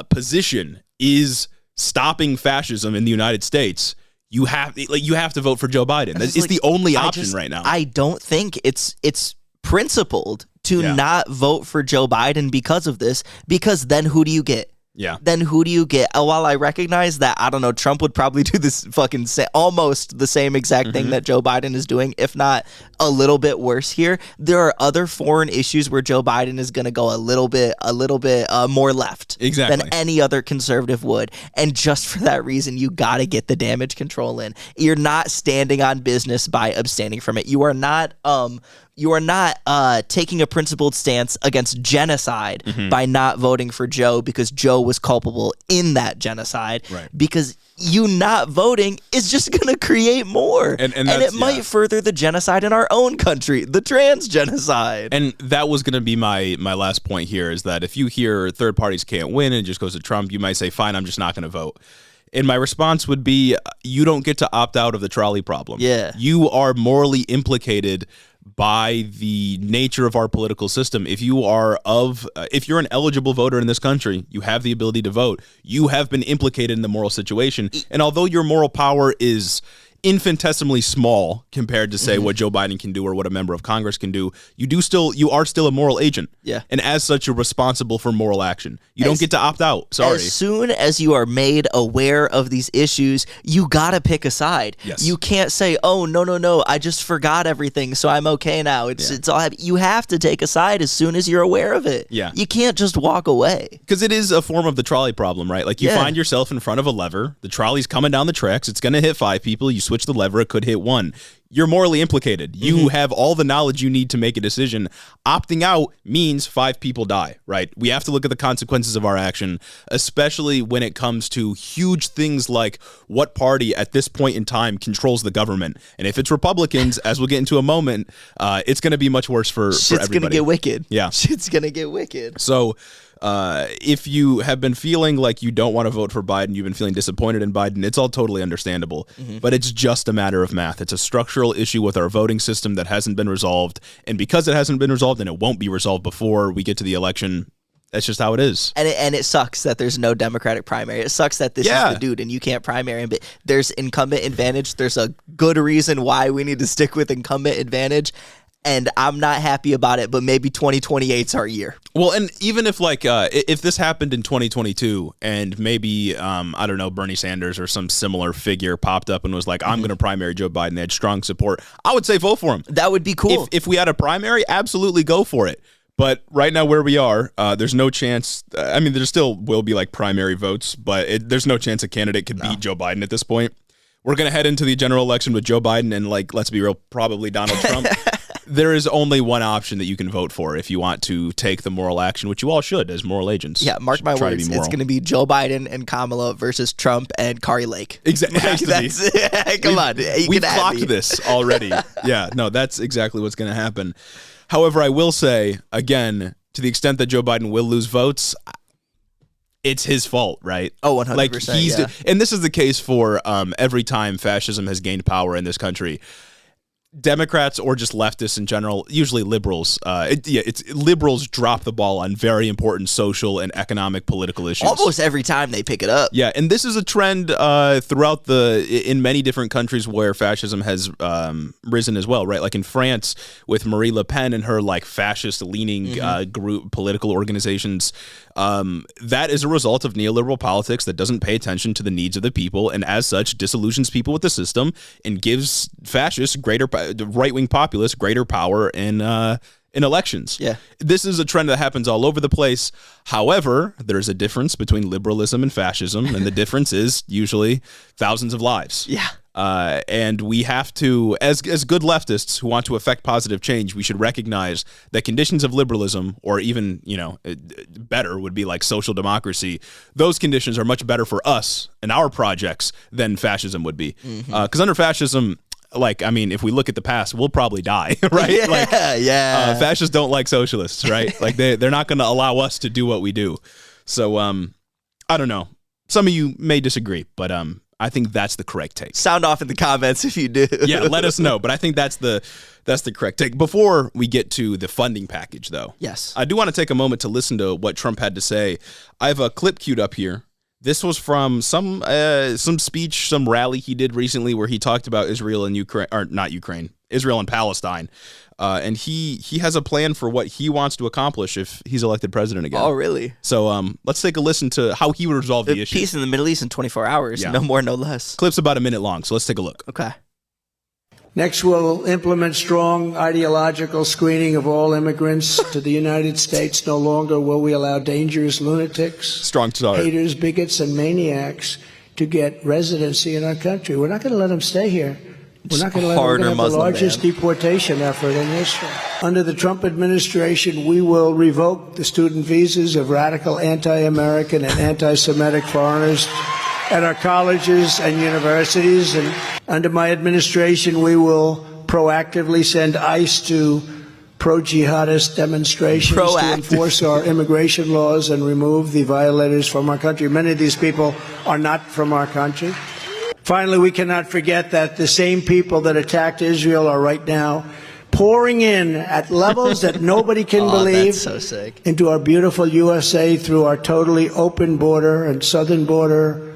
Speaker 1: position is stopping fascism in the United States, you have to vote for Joe Biden. It's the only option right now.
Speaker 2: I don't think it's principled to not vote for Joe Biden because of this, because then who do you get?
Speaker 1: Yeah.
Speaker 2: Then who do you get? While I recognize that, I don't know, Trump would probably do this fucking almost the same exact thing that Joe Biden is doing, if not a little bit worse here. There are other foreign issues where Joe Biden is going to go a little bit more left than any other conservative would. And just for that reason, you got to get the damage control in. You're not standing on business by abstaining from it. You are not taking a principled stance against genocide by not voting for Joe because Joe was culpable in that genocide.
Speaker 1: Right.
Speaker 2: Because you not voting is just going to create more. And it might further the genocide in our own country, the trans genocide.
Speaker 1: And that was going to be my last point here, is that if you hear third parties can't win and it just goes to Trump, you might say, fine, I'm just not going to vote. And my response would be, you don't get to opt out of the trolley problem.
Speaker 2: Yeah.
Speaker 1: You are morally implicated by the nature of our political system. If you're an eligible voter in this country, you have the ability to vote. You have been implicated in the moral situation. And although your moral power is infinitesimally small compared to say what Joe Biden can do or what a member of Congress can do, you are still a moral agent.
Speaker 2: Yeah.
Speaker 1: And as such, you're responsible for moral action. You don't get to opt out. Sorry.
Speaker 2: As soon as you are made aware of these issues, you gotta pick a side.
Speaker 1: Yes.
Speaker 2: You can't say, "Oh, no, I just forgot everything, so I'm okay now." It's all you have to take a side as soon as you're aware of it.
Speaker 1: Yeah.
Speaker 2: You can't just walk away.
Speaker 1: Because it is a form of the trolley problem, right? Like you find yourself in front of a lever, the trolley's coming down the tracks, it's gonna hit 5 people, you switch the lever, it could hit 1. You're morally implicated. You have all the knowledge you need to make a decision. Opting out means 5 people die, right? We have to look at the consequences of our action, especially when it comes to huge things like what party at this point in time controls the government. And if it's Republicans, as we'll get into a moment, it's going to be much worse for everybody.
Speaker 2: Shit's going to get wicked.
Speaker 1: Yeah.
Speaker 2: Shit's going to get wicked.
Speaker 1: So if you have been feeling like you don't want to vote for Biden, you've been feeling disappointed in Biden, it's all totally understandable. But it's just a matter of math. It's a structural issue with our voting system that hasn't been resolved. And because it hasn't been resolved and it won't be resolved before we get to the election, that's just how it is.
Speaker 2: And it sucks that there's no Democratic primary. It sucks that this is the dude and you can't primary him. But there's incumbent advantage. There's a good reason why we need to stick with incumbent advantage. And I'm not happy about it, but maybe 2028's our year.
Speaker 1: Well, and even if if this happened in 2022 and maybe, I don't know, Bernie Sanders or some similar figure popped up and was like, I'm going to primary Joe Biden, they had strong support, I would say vote for him.
Speaker 2: That would be cool.
Speaker 1: If we had a primary, absolutely go for it. But right now where we are, there's no chance. I mean, there still will be like primary votes, but there's no chance a candidate could beat Joe Biden at this point. We're going to head into the general election with Joe Biden and, like, let's be real, probably Donald Trump. There is only one option that you can vote for if you want to take the moral action, which you all should as moral agents.
Speaker 2: Yeah, mark my words. It's going to be Joe Biden and Kamala versus Trump and Kari Lake.
Speaker 1: Exactly.
Speaker 2: Come on.
Speaker 1: We've clocked this already. Yeah, no, that's exactly what's going to happen. However, I will say, again, to the extent that Joe Biden will lose votes, it's his fault, right?
Speaker 2: Oh, 100%.
Speaker 1: Like and this is the case for every time fascism has gained power in this country. Democrats or just leftists in general, usually liberals, it's liberals drop the ball on very important social and economic political issues.
Speaker 2: Almost every time they pick it up.
Speaker 1: Yeah, and this is a trend throughout in many different countries where fascism has risen as well, right? Like in France with Marie Le Pen and her like fascist-leaning group political organizations. That is a result of neoliberal politics that doesn't pay attention to the needs of the people, and as such disillusions people with the system and gives fascists right-wing populists greater power in elections.
Speaker 2: Yeah.
Speaker 1: This is a trend that happens all over the place. However, there's a difference between liberalism and fascism, and the difference is usually thousands of lives.
Speaker 2: Yeah.
Speaker 1: And we have to, as good leftists who want to affect positive change, we should recognize that conditions of liberalism, or even, better would be like social democracy, those conditions are much better for us and our projects than fascism would be. Because under fascism, if we look at the past, we'll probably die, right?
Speaker 2: Yeah.
Speaker 1: Fascists don't like socialists, right? Like they're not going to allow us to do what we do. So I don't know. Some of you may disagree, but I think that's the correct take.
Speaker 2: Sound off in the comments if you do.
Speaker 1: Yeah, let us know. But I think that's the correct take. Before we get to the funding package, though,
Speaker 2: yes,
Speaker 1: I do want to take a moment to listen to what Trump had to say. I have a clip queued up here. This was from some speech, some rally he did recently where he talked about Israel and Ukraine, or not Ukraine, Israel and Palestine. And he has a plan for what he wants to accomplish if he's elected president again.
Speaker 2: Oh, really?
Speaker 1: So let's take a listen to how he would resolve the issue.
Speaker 2: Peace in the Middle East in 24 hours, no more, no less.
Speaker 1: Clip's about a minute long, so let's take a look.
Speaker 2: Okay.
Speaker 3: Next, we'll implement strong ideological screening of all immigrants to the United States. No longer will we allow dangerous lunatics,
Speaker 1: strong start,
Speaker 3: haters, bigots, and maniacs to get residency in our country. We're not going to let them stay here. We're not going to let them have the largest deportation effort in history. Under the Trump administration, we will revoke the student visas of radical anti-American and anti-Semitic foreigners at our colleges and universities. And under my administration, we will proactively send ICE to pro-jihadist demonstrations to enforce our immigration laws and remove the violators from our country. Many of these people are not from our country. Finally, we cannot forget that the same people that attacked Israel are right now pouring in at levels that nobody can believe into our beautiful USA through our totally open border and southern border.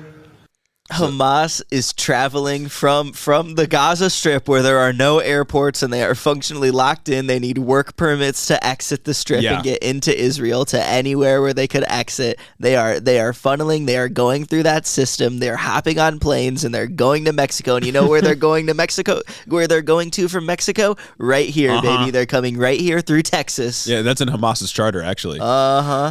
Speaker 2: Hamas is traveling from the Gaza Strip, where there are no airports and they are functionally locked in. They need work permits to exit the Strip and get into Israel, to anywhere where they could exit. They are funneling. They are going through that system. They're hopping on planes and they're going to Mexico. And you know where they're going to Mexico? Where they're going to from Mexico? Right here, baby. They're coming right here through Texas.
Speaker 1: Yeah, that's in Hamas's charter, actually.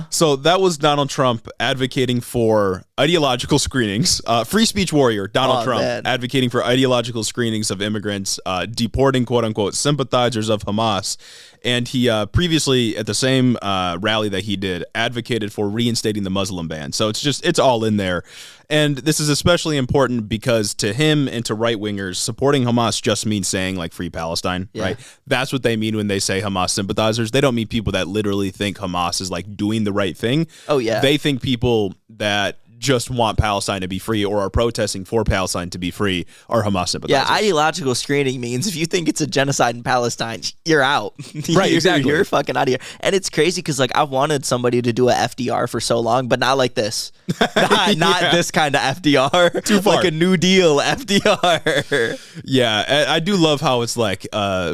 Speaker 1: So that was Donald Trump advocating for ideological screenings. Free speech warrior Donald Trump advocating for ideological screenings of immigrants, deporting quote-unquote sympathizers of Hamas. And he previously, at the same rally that he did, advocated for reinstating the Muslim ban. So it's all in there. And this is especially important because to him and to right-wingers, supporting Hamas just means saying, like, free Palestine, right? That's what they mean when they say Hamas sympathizers. They don't mean people that literally think Hamas is, like, doing the right thing.
Speaker 2: Oh, yeah.
Speaker 1: They think people that just want Palestine to be free or are protesting for Palestine to be free are Hamas sympathizers.
Speaker 2: Yeah, ideological screening means if you think it's a genocide in Palestine, you're out.
Speaker 1: Right, exactly.
Speaker 2: You're fucking out of here. And it's crazy because, like, I've wanted somebody to do a FDR for so long, but not like this. Not this kind of FDR.
Speaker 1: Too far.
Speaker 2: Like a New Deal FDR.
Speaker 1: Yeah, I do love how it's like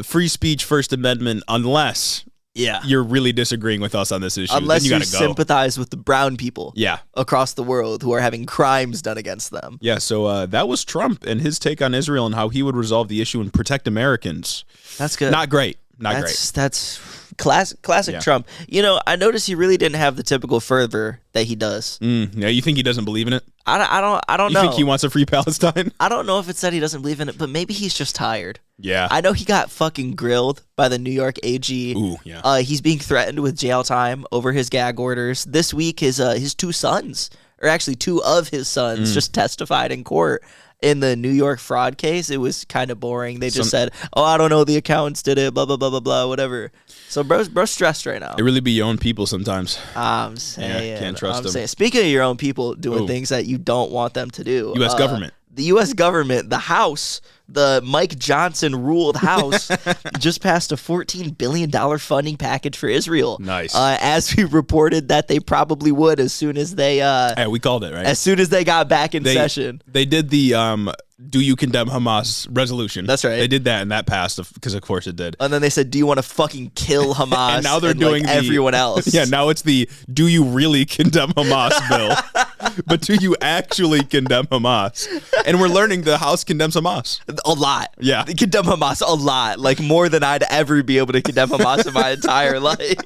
Speaker 1: free speech, First Amendment, unless you're really disagreeing with us on this issue.
Speaker 2: Unless
Speaker 1: then you
Speaker 2: you sympathize with the brown people across the world who are having crimes done against them.
Speaker 1: Yeah, so that was Trump and his take on Israel and how he would resolve the issue and protect Americans.
Speaker 2: That's good.
Speaker 1: Not great. Great.
Speaker 2: That's classic Trump. You know, I noticed he really didn't have the typical fervor that he does.
Speaker 1: Yeah, you think he doesn't believe in it?
Speaker 2: I don't know.
Speaker 1: You think he wants a free Palestine?
Speaker 2: I don't know if it's that he doesn't believe in it, but maybe he's just tired.
Speaker 1: Yeah.
Speaker 2: I know he got fucking grilled by the New York AG.
Speaker 1: Ooh, yeah.
Speaker 2: He's being threatened with jail time over his gag orders. This week, his two sons, or actually two of his sons, just testified in court in the New York fraud case. It was kind of boring. They just said, "Oh, I don't know, the accountants did it, blah, blah, blah, blah, blah, whatever." So bro's stressed right now.
Speaker 1: It really be your own people sometimes.
Speaker 2: I'm saying.
Speaker 1: Yeah, can't trust them.
Speaker 2: Speaking of your own people doing things that you don't want them to do.
Speaker 1: U.S. government.
Speaker 2: The U.S. government, the House, the Mike Johnson-ruled House, just passed a $14 billion funding package for Israel.
Speaker 1: Nice.
Speaker 2: As we reported that they probably would as soon as they...
Speaker 1: we called it, right?
Speaker 2: As soon as they got back in session.
Speaker 1: They did the... do you condemn Hamas resolution?
Speaker 2: That's right.
Speaker 1: They did that, and that passed because, of course, it did.
Speaker 2: And then they said, "Do you want to fucking kill Hamas?"
Speaker 1: And now they're doing
Speaker 2: everyone else.
Speaker 1: Yeah, now it's the "Do you really condemn Hamas?" bill. But do you actually condemn Hamas? And we're learning the House condemns Hamas
Speaker 2: a lot.
Speaker 1: Yeah,
Speaker 2: they condemn Hamas a lot, like more than I'd ever be able to condemn Hamas in my entire life.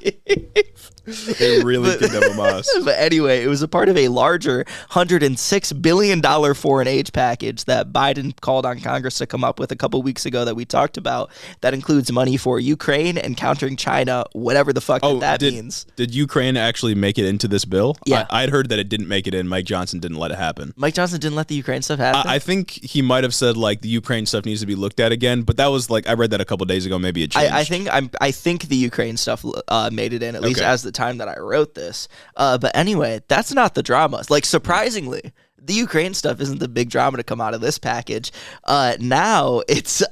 Speaker 1: They really condemn Hamas.
Speaker 2: But anyway, it was a part of a larger $106 billion foreign aid package that Biden called on Congress to come up with a couple weeks ago that we talked about. That includes money for Ukraine and countering China, whatever the fuck that means.
Speaker 1: Did Ukraine actually make it into this bill?
Speaker 2: Yeah.
Speaker 1: I'd heard that it didn't make it in. Mike Johnson didn't let it happen.
Speaker 2: Mike Johnson didn't let the Ukraine stuff happen?
Speaker 1: I think he might have said, like, the Ukraine stuff needs to be looked at again, but that was, like, I read that a couple days ago. Maybe it changed.
Speaker 2: I think the Ukraine stuff made it in, at least as the time that I wrote this. But anyway, that's not the drama. Like, surprisingly, the Ukraine stuff isn't the big drama to come out of this package. Now it's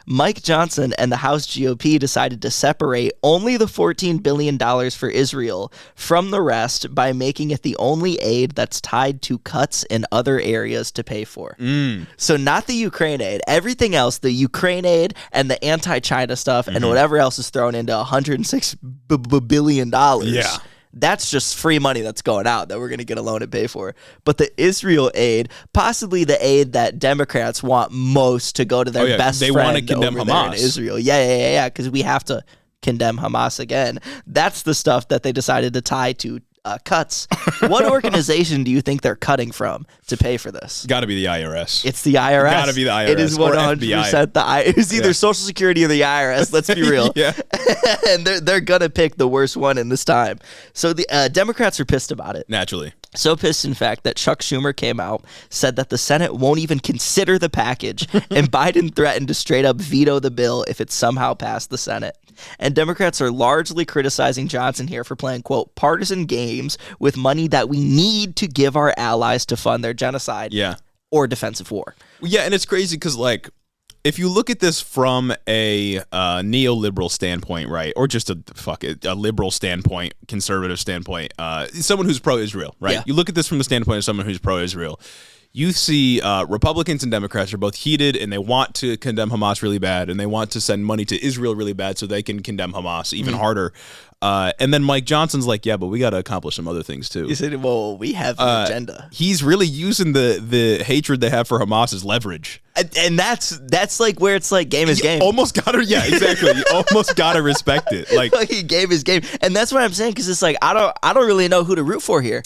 Speaker 2: Mike Johnson and the House GOP decided to separate only the $14 billion for Israel from the rest by making it the only aid that's tied to cuts in other areas to pay for. So not the Ukraine aid. Everything else, the Ukraine aid and the anti-China stuff and whatever else is thrown into $106 billion.
Speaker 1: Yeah.
Speaker 2: That's just free money that's going out that we're going to get a loan and pay for. But the Israel aid, possibly the aid that Democrats want most to go to their best friend
Speaker 1: want to condemn
Speaker 2: over
Speaker 1: Hamas.
Speaker 2: there in Israel. Yeah, because we have to condemn Hamas again. That's the stuff that they decided to tie to cuts. What organization do you think they're cutting from to pay for this?
Speaker 1: Got to be the IRS.
Speaker 2: It's the IRS.
Speaker 1: Got to be the IRS.
Speaker 2: It is 100% the IRS. It's either Social Security or the IRS. Let's be real. And they're gonna pick the worst one in this time. So the Democrats are pissed about it.
Speaker 1: Naturally.
Speaker 2: So pissed, in fact, that Chuck Schumer came out, said that the Senate won't even consider the package, and Biden threatened to straight up veto the bill if it somehow passed the Senate. And Democrats are largely criticizing Johnson here for playing, quote, partisan games with money that we need to give our allies to fund their genocide or defensive war.
Speaker 1: Yeah, and it's crazy because, like, if you look at this from a neoliberal standpoint, right, or just a liberal standpoint, conservative standpoint, someone who's pro-Israel, right?
Speaker 2: Yeah.
Speaker 1: You look at this from the standpoint of someone who's pro-Israel. You see Republicans and Democrats are both heated, and they want to condemn Hamas really bad, and they want to send money to Israel really bad so they can condemn Hamas even harder. And then Mike Johnson's like, yeah, but we got to accomplish some other things too.
Speaker 2: He said, well, we have an agenda.
Speaker 1: He's really using the hatred they have for Hamas as leverage.
Speaker 2: And that's like where it's like game is game.
Speaker 1: Almost gotta, exactly. You almost gotta respect it. Like
Speaker 2: he game is game, and that's what I'm saying, because it's like I don't really know who to root for here.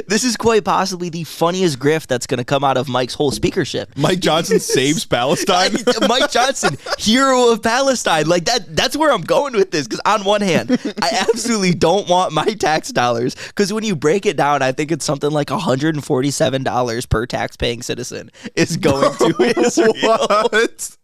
Speaker 2: This is quite possibly the funniest grift that's going to come out of Mike's whole speakership.
Speaker 1: Mike Johnson saves Palestine.
Speaker 2: Mike Johnson, hero of Palestine. Like that's where I'm going with this. Because on one hand, I absolutely don't want my tax dollars, because when you break it down, I think it's something like $147 per tax-paying citizen is going to Israel.
Speaker 1: What?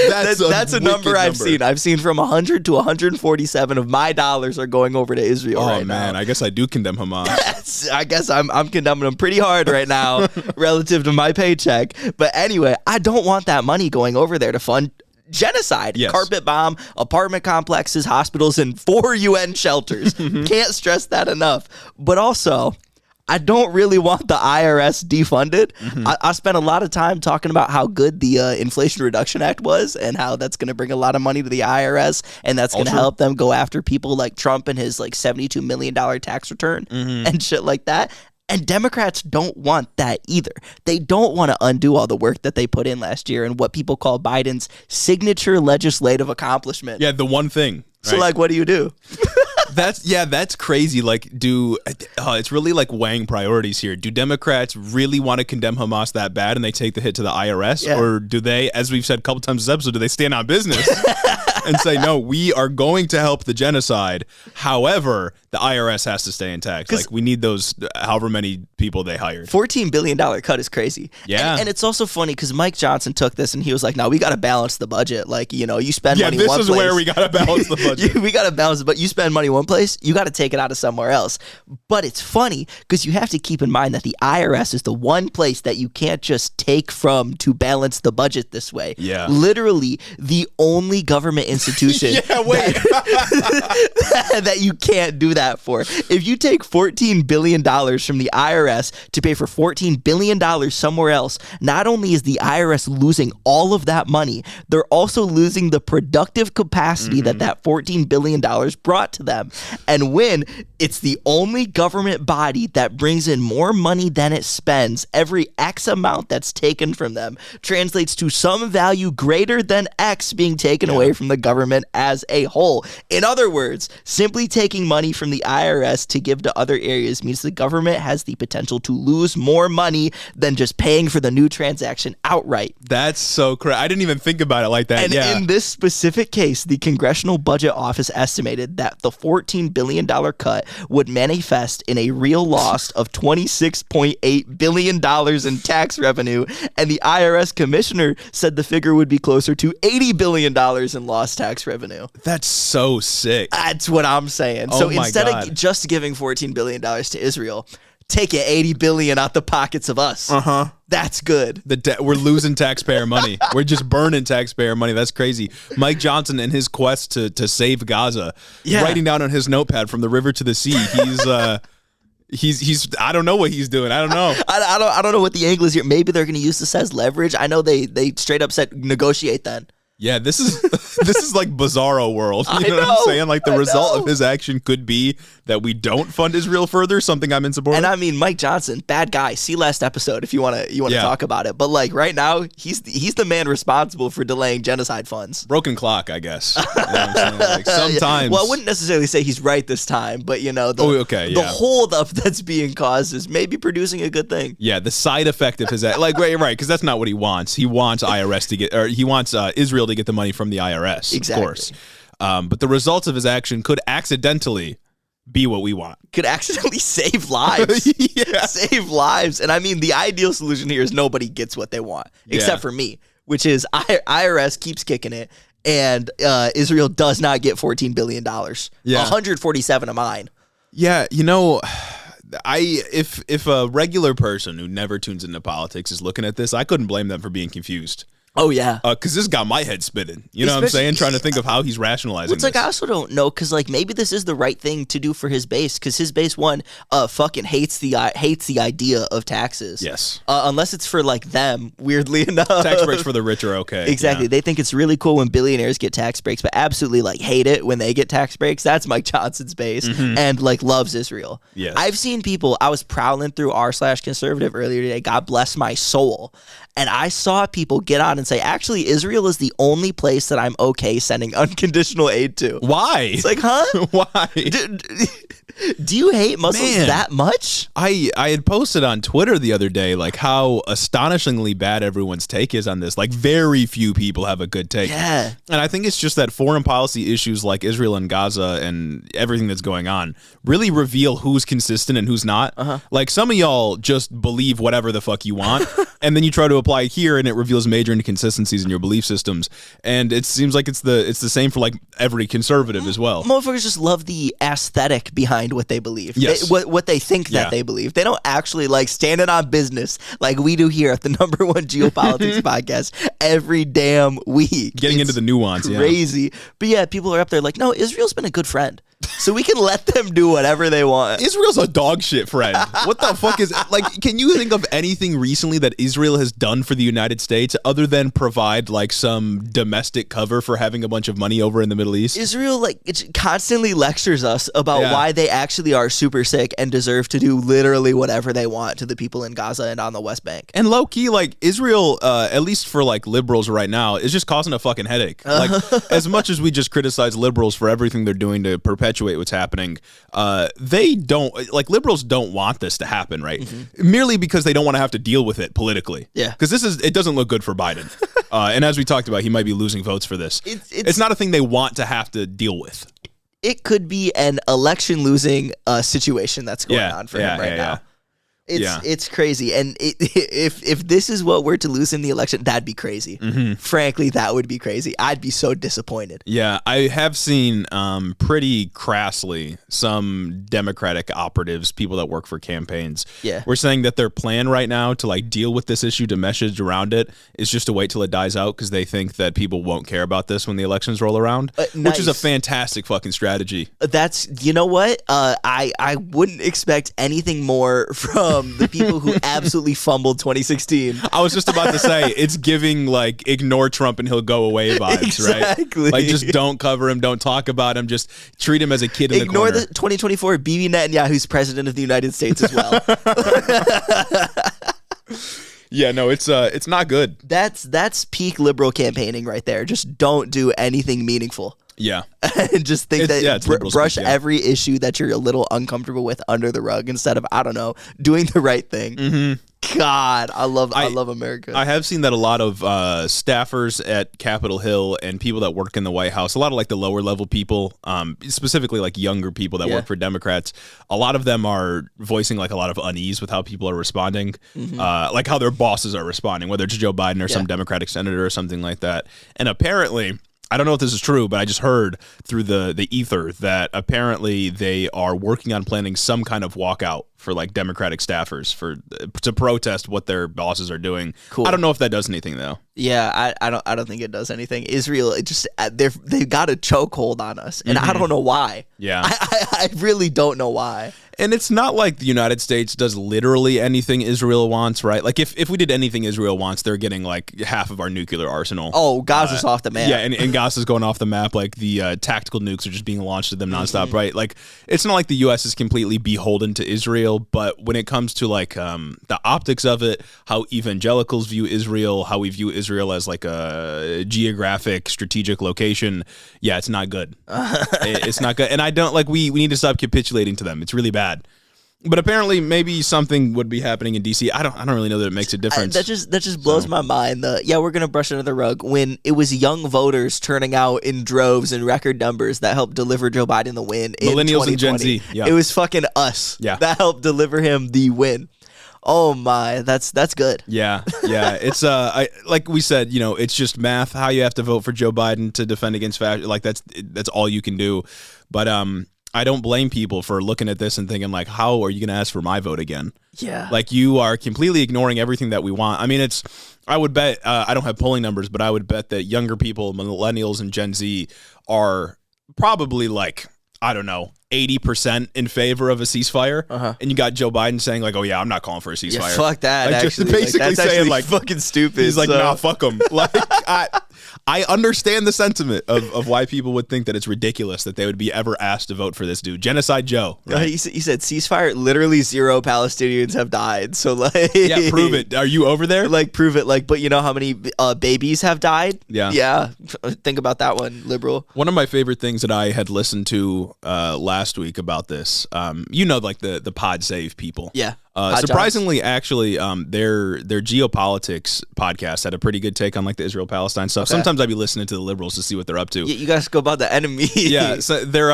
Speaker 2: That's a number I've seen. I've seen from 100 to 147 of my dollars are going over to Israel right now.
Speaker 1: Oh man, I guess I do condemn Hamas.
Speaker 2: I guess I'm condemning them pretty hard right now relative to my paycheck. But anyway, I don't want that money going over there to fund genocide.
Speaker 1: Yes.
Speaker 2: Carpet bomb, apartment complexes, hospitals, and 4 UN shelters. Can't stress that enough. But also, I don't really want the IRS defunded. I spent a lot of time talking about how good the Inflation Reduction Act was and how that's going to bring a lot of money to the IRS, and that's going to help them go after people like Trump and his like $72 million tax return and shit like that. And Democrats don't want that either. They don't want to undo all the work that they put in last year and what people call Biden's signature legislative accomplishment.
Speaker 1: Yeah, the one thing. Right?
Speaker 2: So like, what do you do?
Speaker 1: That's crazy. Like, it's really like weighing priorities here. Do Democrats really want to condemn Hamas that bad and they take the hit to the IRS?
Speaker 2: Yeah.
Speaker 1: Or do they, as we've said a couple times this episode, do they stand on business and say, no, we are going to help the genocide. However, the IRS has to stay intact. Like, we need those however many people they hired.
Speaker 2: $14 billion cut is crazy.
Speaker 1: Yeah.
Speaker 2: And it's also funny because Mike Johnson took this and he was like, no, we got to balance the budget. Like, you know, you spend money one place.
Speaker 1: Yeah, this is where we got to balance the budget.
Speaker 2: We got to balance it, but you spend money one place, you got to take it out of somewhere else. But it's funny because you have to keep in mind that the IRS is the one place that you can't just take from to balance the budget this way.
Speaker 1: Yeah.
Speaker 2: Literally the only government institution that you can't do that for. If you take $14 billion from the IRS to pay for $14 billion somewhere else, not only is the IRS losing all of that money, they're also losing the productive capacity that $14 billion brought to them. And when it's the only government body that brings in more money than it spends, every X amount that's taken from them translates to some value greater than X being taken away from the government as a whole. In other words, simply taking money from the IRS to give to other areas means the government has the potential to lose more money than just paying for the new transaction outright.
Speaker 1: That's so crazy. I didn't even think about it like that.
Speaker 2: And in this specific case, the Congressional Budget Office estimated that the $14 billion cut would manifest in a real loss of $26.8 billion in tax revenue, and the IRS commissioner said the figure would be closer to $80 billion in lost tax revenue.
Speaker 1: That's so sick.
Speaker 2: That's what I'm saying.
Speaker 1: Oh
Speaker 2: so
Speaker 1: my
Speaker 2: instead
Speaker 1: God.
Speaker 2: of just giving $14 billion to Israel, take it $80 billion out the pockets of us. That's good.
Speaker 1: We're losing taxpayer money. We're just burning taxpayer money. That's crazy. Mike Johnson, in his quest to save Gaza, writing down on his notepad from the river to the sea, he's I don't know what he's doing. I don't know.
Speaker 2: I don't know what the angle is here. Maybe they're going to use this as leverage. I know they straight up said negotiate then.
Speaker 1: Yeah, this is like Bizarro world. You know what I'm saying? Like the result of his action could be that we don't fund Israel further, something I'm in support of.
Speaker 2: And I mean, Mike Johnson, bad guy. See last episode if you want to talk about it. But like right now, he's the man responsible for delaying genocide funds.
Speaker 1: Broken clock, I guess. You know what I'm saying? Like sometimes.
Speaker 2: Well, I wouldn't necessarily say he's right this time, but the holdup that's being caused is maybe producing a good thing.
Speaker 1: Yeah, the side effect of his right, because that's not what he wants. He wants IRS to get, or he wants Israel to get the money from the IRS,
Speaker 2: exactly.
Speaker 1: Of course. But the results of his action could accidentally be what we want.
Speaker 2: Could accidentally save lives. Save lives. And I mean, the ideal solution here is nobody gets what they want, except for me, which is IRS keeps kicking it, and Israel does not get $14 billion. 147 of mine.
Speaker 1: Yeah, if a regular person who never tunes into politics is looking at this, I couldn't blame them for being confused.
Speaker 2: Oh, yeah.
Speaker 1: Because this got my head spinning. You know what I'm saying? Trying to think of how he's rationalizing
Speaker 2: it's like, I also don't know, because like maybe this is the right thing to do for his base, because his base, fucking hates the idea of taxes.
Speaker 1: Yes.
Speaker 2: Unless it's for like them, weirdly enough.
Speaker 1: Tax breaks for the rich are okay.
Speaker 2: Exactly. Yeah. They think it's really cool when billionaires get tax breaks, but absolutely like hate it when they get tax breaks. That's Mike Johnson's base, and like loves Israel.
Speaker 1: Yes.
Speaker 2: I've seen people, I was prowling through r/conservative earlier today, God bless my soul, and I saw people get on and say, actually, Israel is the only place that I'm okay sending unconditional aid to.
Speaker 1: Why?
Speaker 2: It's like, huh?
Speaker 1: Why?
Speaker 2: Do you hate Muslims that much?
Speaker 1: I had posted on Twitter the other day, like, how astonishingly bad everyone's take is on this. Like, very few people have a good take.
Speaker 2: Yeah.
Speaker 1: And I think it's just that foreign policy issues like Israel and Gaza and everything that's going on really reveal who's consistent and who's not. Like, some of y'all just believe whatever the fuck you want, and then you try to apply it here, and it reveals major inconsistencies in your belief systems. And it seems like it's the same for like every conservative as well.
Speaker 2: Motherfuckers just love the aesthetic behind what they believe.
Speaker 1: Yes.
Speaker 2: What they think that they believe. They don't actually like standing on business like we do here at the #1 geopolitics podcast every damn week.
Speaker 1: Getting into the nuance.
Speaker 2: Crazy. But yeah, people are up there like, no, Israel's been a good friend, so we can let them do whatever they want.
Speaker 1: Israel's a dog shit friend. What the fuck is like? Can you think of anything recently that Israel has done for the United States other than provide like some domestic cover for having a bunch of money over in the Middle East?
Speaker 2: Israel it constantly lectures us about why they actually are super sick and deserve to do literally whatever they want to the people in Gaza and on the West Bank.
Speaker 1: And low key, like Israel, at least for like liberals right now, is just causing a fucking headache. Like as much as we just criticize liberals for everything they're doing to perpetuate what's happening, they don't like liberals don't want this to happen, right? Merely because they don't want to have to deal with it politically.
Speaker 2: Yeah,
Speaker 1: because it doesn't look good for Biden. And as we talked about, he might be losing votes for this. It's not a thing they want to have to deal with.
Speaker 2: It could be an election losing situation that's going on for him right now. It's crazy, and if this is what we're to lose in the election, that'd be crazy. Frankly, that would be crazy. I'd be so disappointed.
Speaker 1: Yeah, I have seen pretty crassly some Democratic operatives, people that work for campaigns, were saying that their plan right now to like deal with this issue, to message around it, is just to wait till it dies out because they think that people won't care about this when the elections roll around, which is a fantastic fucking strategy.
Speaker 2: That's, you know what? I wouldn't expect anything more from the people who absolutely fumbled 2016.
Speaker 1: I was just about to say, it's giving like ignore Trump and he'll go away vibes, right? Like just don't cover him, don't talk about him, just treat him as a kid in the corner.
Speaker 2: Ignore the 2024 Bibi Netanyahu's president of the United States as well.
Speaker 1: Yeah, no, it's not good.
Speaker 2: That's peak liberal campaigning right there. Just don't do anything meaningful.
Speaker 1: Yeah.
Speaker 2: And just think brush
Speaker 1: speak,
Speaker 2: every issue that you're a little uncomfortable with under the rug instead of, I don't know, doing the right thing.
Speaker 1: Mm-hmm.
Speaker 2: God, I love America.
Speaker 1: I have seen that a lot of staffers at Capitol Hill and people that work in the White House, a lot of like the lower level people, specifically like younger people that work for Democrats, a lot of them are voicing like a lot of unease with how people are responding, like how their bosses are responding, whether it's Joe Biden or some Democratic senator or something like that. And apparently, I don't know if this is true, but I just heard through the ether that apparently they are working on planning some kind of walkout for like Democratic staffers to protest what their bosses are doing. Cool. I don't know if that does anything though.
Speaker 2: Yeah, I don't think it does anything. Israel, it just they've got a chokehold on us, and I don't know why.
Speaker 1: Yeah,
Speaker 2: I really don't know why.
Speaker 1: And it's not like the United States does literally anything Israel wants, right? Like if we did anything Israel wants, they're getting like half of our nuclear arsenal.
Speaker 2: Oh, Gaza's off the map.
Speaker 1: Yeah, and Gaza's going off the map. Like the tactical nukes are just being launched at them nonstop, right? Like it's not like the U.S. is completely beholden to Israel, but when it comes to like the optics of it, how evangelicals view Israel, how we view Israel as like a geographic strategic location, yeah, it's not good. It's not good. And I don't like we need to stop capitulating to them. It's really bad. But apparently, maybe something would be happening in DC. I don't really know that it makes a difference.
Speaker 2: That just blows my mind. We're gonna brush under the rug when it was young voters turning out in droves and record numbers that helped deliver Joe Biden the win.
Speaker 1: Millennials and Gen Z. Yeah.
Speaker 2: It was fucking us.
Speaker 1: Yeah.
Speaker 2: That helped deliver him the win. Oh my, that's good.
Speaker 1: Yeah. It's like we said, it's just math. How you have to vote for Joe Biden to defend against fascism. Like that's all you can do. But I don't blame people for looking at this and thinking like, how are you going to ask for my vote again?
Speaker 2: Yeah.
Speaker 1: Like you are completely ignoring everything that we want. I mean, I would bet, I don't have polling numbers, but I would bet that younger people, millennials and Gen Z are probably like, I don't know, 80% in favor of a ceasefire. And you got Joe Biden saying like, oh yeah, I'm not calling for a ceasefire.
Speaker 2: Yeah, fuck that.
Speaker 1: Like,
Speaker 2: actually.
Speaker 1: Just basically
Speaker 2: that's
Speaker 1: saying like,
Speaker 2: fucking stupid.
Speaker 1: He's like, nah, fuck them. Like I understand the sentiment of why people would think that it's ridiculous that they would be ever asked to vote for this dude. Genocide Joe. Right?
Speaker 2: He said ceasefire, literally 0 Palestinians have died. So like,
Speaker 1: yeah, prove it. Are you over there?
Speaker 2: Like, prove it. Like, but you know how many babies have died?
Speaker 1: Yeah.
Speaker 2: Think about that one, liberal.
Speaker 1: One of my favorite things that I had listened to last week about this, like the Pod Save people.
Speaker 2: Yeah.
Speaker 1: Surprisingly, actually, their geopolitics podcast had a pretty good take on like the Israel-Palestine stuff. Okay. Sometimes I'd be listening to the liberals to see what they're up to.
Speaker 2: You guys go about the enemy.
Speaker 1: Yeah, so their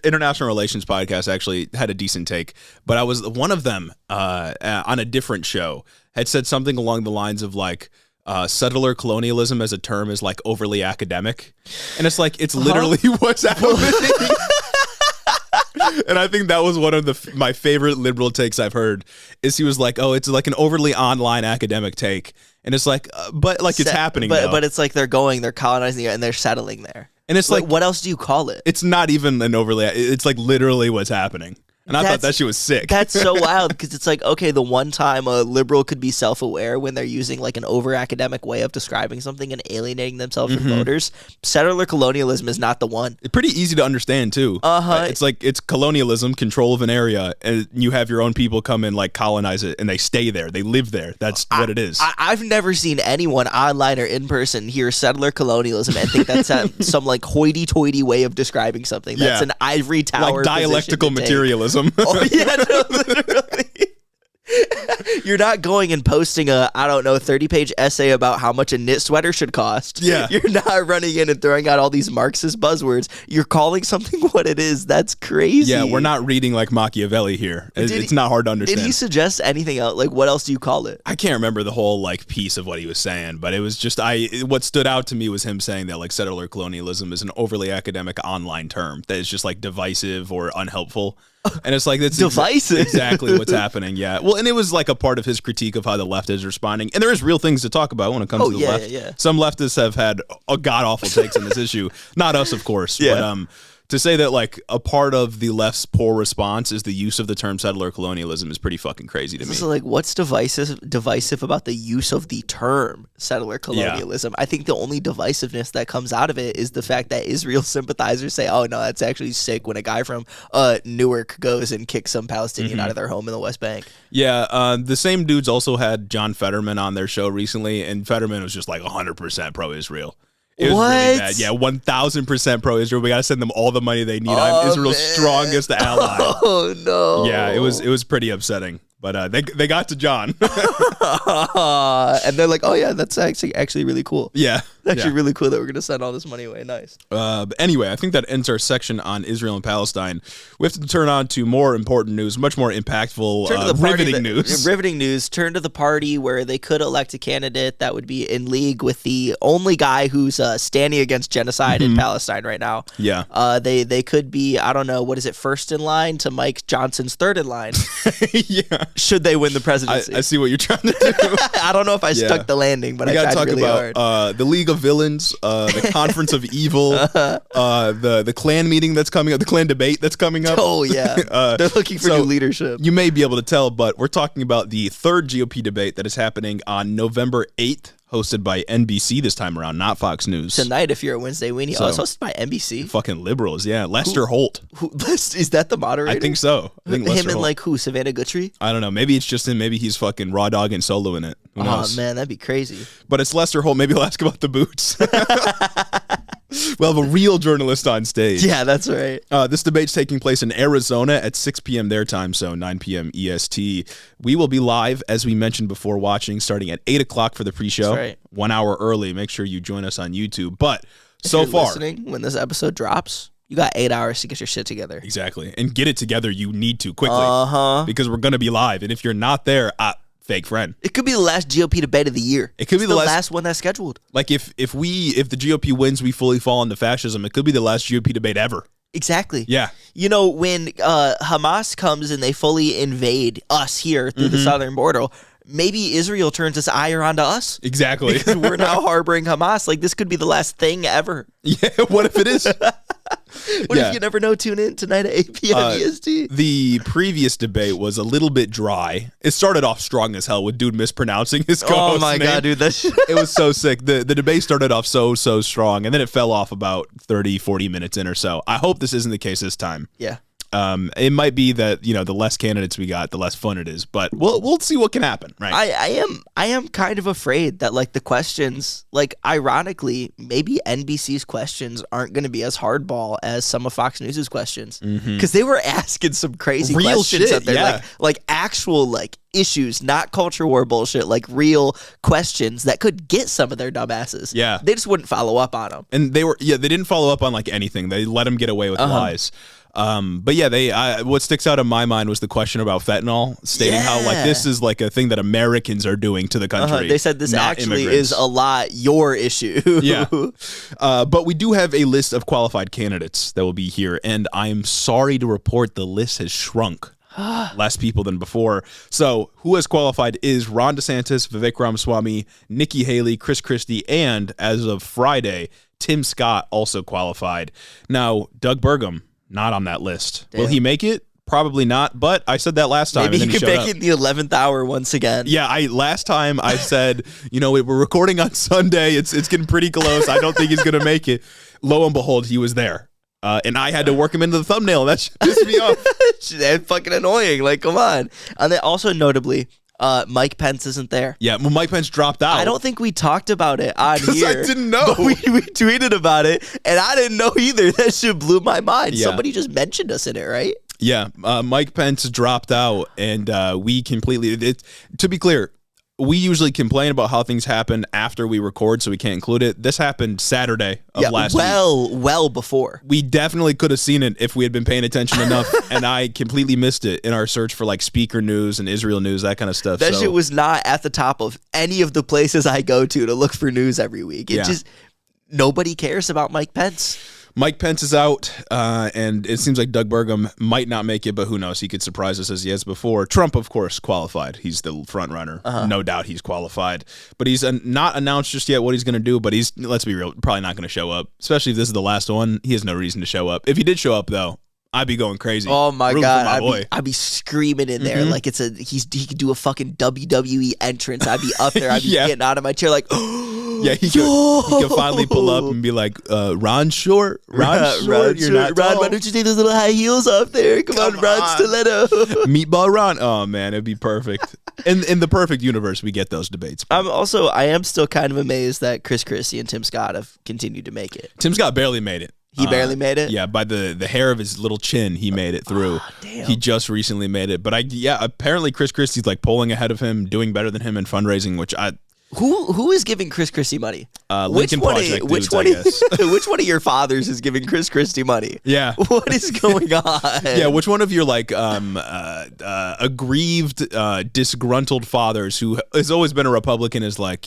Speaker 1: international relations podcast actually had a decent take, but one of them on a different show had said something along the lines of like, settler colonialism as a term is like overly academic, and it's like it's literally what's happening. And I think that was one of my favorite liberal takes I've heard. Is he was like, oh, it's like an overly online academic take, and it's like, but like it's happening.
Speaker 2: But it's like they're colonizing it and they're settling there.
Speaker 1: And it's like,
Speaker 2: what else do you call it?
Speaker 1: It's not even an overly. It's like literally what's happening. And I thought that shit was sick.
Speaker 2: That's so wild because it's like, okay, the one time a liberal could be self-aware when they're using like an over-academic way of describing something and alienating themselves from voters. Settler colonialism is not the one.
Speaker 1: It's pretty easy to understand too. It's like it's colonialism, control of an area, and you have your own people come and like colonize it, and they stay there, they live there. That's what it is.
Speaker 2: I've never seen anyone online or in person hear settler colonialism and think that's some like hoity-toity way of describing something. That's an ivory tower,
Speaker 1: like dialectical materialism.
Speaker 2: Oh yeah, no, literally. You're not going and posting a 30-page essay about how much a knit sweater should cost.
Speaker 1: Yeah.
Speaker 2: You're not running in and throwing out all these Marxist buzzwords. You're calling something what it is. That's crazy.
Speaker 1: Yeah, we're not reading like Machiavelli here. It's not hard to understand.
Speaker 2: Did he suggest anything else? Like, what else do you call it?
Speaker 1: I can't remember the whole like piece of what he was saying, but it was just what stood out to me was him saying that like settler colonialism is an overly academic online term that is just like divisive or unhelpful. And it's like, it's
Speaker 2: divisive.
Speaker 1: Exactly what's happening. Yeah. Well, and it was like a part of his critique of how the left is responding. And there is real things to talk about when it comes to the left.
Speaker 2: Yeah.
Speaker 1: Some leftists have had god awful takes on this issue. Not us, of course.
Speaker 2: Yeah.
Speaker 1: But to say that like a part of the left's poor response is the use of the term settler colonialism is pretty fucking crazy to me.
Speaker 2: So like, what's divisive about the use of the term settler colonialism? I think the only divisiveness that comes out of it is the fact that Israel sympathizers say, oh no, that's actually sick when a guy from Newark goes and kicks some Palestinian out of their home in the West Bank.
Speaker 1: Yeah, the same dudes also had John Fetterman on their show recently, and Fetterman was just like 100% pro-Israel. It was really bad. Yeah, 1,000% pro-Israel. We got to send them all the money they need. I'm Israel's strongest ally.
Speaker 2: Oh, no.
Speaker 1: Yeah, it was pretty upsetting. But they got to John.
Speaker 2: And they're like, oh, yeah, that's actually really cool.
Speaker 1: Yeah.
Speaker 2: It's actually really cool that we're going to send all this money away. Nice.
Speaker 1: But anyway, I think that ends our section on Israel and Palestine. We have to turn on to more important news, much more impactful, riveting news.
Speaker 2: Riveting news. Turn to the party where they could elect a candidate that would be in league with the only guy who's standing against genocide in Palestine right now.
Speaker 1: Yeah.
Speaker 2: They could be, I don't know, what is it, first in line to Mike Johnson's third in line.
Speaker 1: Yeah.
Speaker 2: Should they win the presidency?
Speaker 1: I see what you're trying to do.
Speaker 2: I don't know if I stuck the landing, but I tried really hard.
Speaker 1: The League of Villains, the Conference of Evil, the Klan meeting that's coming up, the Klan debate that's coming up.
Speaker 2: Oh, yeah. They're looking for new leadership.
Speaker 1: You may be able to tell, but we're talking about the third GOP debate that is happening on November 8th. Hosted by NBC this time around, not Fox News.
Speaker 2: Tonight, if you're a Wednesday weenie. So, it's hosted by NBC.
Speaker 1: Fucking liberals, yeah. Lester Holt.
Speaker 2: Is that the moderator?
Speaker 1: I think so.
Speaker 2: Him and like who? Savannah Guthrie?
Speaker 1: I don't know. Maybe it's just him. Maybe he's fucking raw dog and solo in it. Who knows?
Speaker 2: Oh, man, that'd be crazy.
Speaker 1: But it's Lester Holt. Maybe he'll ask about the boots. We'll have a real journalist on stage.
Speaker 2: Yeah, that's right.
Speaker 1: This debate's taking place in Arizona at 6 p.m. their time, so 9 p.m. EST. We will be live, as we mentioned before, watching starting at 8 o'clock for the pre-show.
Speaker 2: That's right.
Speaker 1: 1 hour early. Make sure you join us on YouTube. But
Speaker 2: if
Speaker 1: so
Speaker 2: you're
Speaker 1: far,
Speaker 2: listening, when this episode drops, you got 8 hours to get your shit together.
Speaker 1: Exactly. And get it together. You need to quickly.
Speaker 2: Uh-huh.
Speaker 1: Because we're going to be live. And if you're not there, fake friend.
Speaker 2: It could be the last GOP debate of the year.
Speaker 1: It could be the
Speaker 2: last one that's scheduled.
Speaker 1: Like if the GOP wins, we fully fall into fascism. It could be the last GOP debate ever.
Speaker 2: Exactly.
Speaker 1: Yeah.
Speaker 2: You know, when Hamas comes and they fully invade us here through the southern border, maybe Israel turns its ire onto us.
Speaker 1: Exactly.
Speaker 2: Because we're now harboring Hamas. Like, this could be the last thing ever.
Speaker 1: Yeah, what if it is?
Speaker 2: What if you never know? Tune in tonight at 8 p.m. EST.
Speaker 1: The previous debate was a little bit dry. It started off strong as hell with dude mispronouncing his co-host's
Speaker 2: Oh my
Speaker 1: name.
Speaker 2: God, dude.
Speaker 1: It was so sick. The debate started off so strong, and then it fell off about 30, 40 minutes in or so. I hope this isn't the case this time.
Speaker 2: Yeah.
Speaker 1: It might be that, the less candidates we got, the less fun it is, but we'll see what can happen, right?
Speaker 2: I am kind of afraid that like the questions, like ironically, maybe NBC's questions aren't going to be as hardball as some of Fox News's questions because they were asking some crazy
Speaker 1: real
Speaker 2: questions
Speaker 1: shit,
Speaker 2: out there, like actual like issues, not culture war bullshit, like real questions that could get some of their dumbasses.
Speaker 1: Yeah,
Speaker 2: they just wouldn't follow up on them,
Speaker 1: and they didn't follow up on like anything. They let them get away with lies. But yeah, what sticks out in my mind was the question about fentanyl, stating how like this is like a thing that Americans are doing to the country.
Speaker 2: They said this actually is a lot your issue.
Speaker 1: Yeah. But we do have a list of qualified candidates that will be here, and I'm sorry to report the list has shrunk. Less people than before. So who has qualified is Ron DeSantis, Vivek Ramaswamy, Nikki Haley, Chris Christie, and as of Friday, Tim Scott also qualified. Now, Doug Burgum, not on that list. Damn. Will he make it? Probably not, but I said that last time.
Speaker 2: Maybe he could make it in the 11th hour once again.
Speaker 1: Yeah, last time I said, we're recording on Sunday. It's getting pretty close. I don't think he's going to make it. Lo and behold, he was there. And I had to work him into the thumbnail. That pissed me off.
Speaker 2: That's fucking annoying. Like, come on. And then also notably, Mike Pence isn't there.
Speaker 1: Yeah, well, Mike Pence dropped out.
Speaker 2: I don't think we talked about it on here.
Speaker 1: I didn't know.
Speaker 2: But we tweeted about it, and I didn't know either. That shit blew my mind.
Speaker 1: Yeah.
Speaker 2: Somebody just mentioned us in it, right?
Speaker 1: Yeah, Mike Pence dropped out, and we completely. To be clear, we usually complain about how things happen after we record, so we can't include it. This happened Saturday of last week.
Speaker 2: Well before.
Speaker 1: We definitely could have seen it if we had been paying attention enough, and I completely missed it in our search for like speaker news and Israel news, that kind of stuff.
Speaker 2: That shit was not at the top of any of the places I go to look for news every week. It just, nobody cares about Mike Pence.
Speaker 1: Mike Pence is out, and it seems like Doug Burgum might not make it, but who knows? He could surprise us as he has before. Trump, of course, qualified. He's the front runner. No doubt he's qualified. But he's not announced just yet what he's going to do, but he's, let's be real, probably not going to show up. Especially if this is the last one. He has no reason to show up. If he did show up, though, I'd be going crazy.
Speaker 2: Oh my God,
Speaker 1: my
Speaker 2: I'd be screaming in there like he could do a fucking WWE entrance. I'd be up there. I'd be getting out of my chair like,
Speaker 1: yeah, he could finally pull up and be like, Ron Short, Ron, you're not tall.
Speaker 2: Ron, why don't you take those little high heels off there? Come on, Ron Stiletto.
Speaker 1: Meatball Ron. Oh man, it'd be perfect. In the perfect universe, we get those debates.
Speaker 2: I am still kind of amazed that Chris Christie and Tim Scott have continued to make it.
Speaker 1: Tim Scott barely made it.
Speaker 2: He barely made it?
Speaker 1: Yeah, by the hair of his little chin, he made it through.
Speaker 2: Oh, damn.
Speaker 1: He just recently made it. But apparently Chris Christie's like pulling ahead of him, doing better than him in fundraising, which
Speaker 2: Who is giving Chris Christie money?
Speaker 1: Lincoln Project dudes, I guess.
Speaker 2: Which one of your fathers is giving Chris Christie money?
Speaker 1: Yeah.
Speaker 2: What is going on?
Speaker 1: Yeah, which one of your like aggrieved, disgruntled fathers who has always been a Republican is like,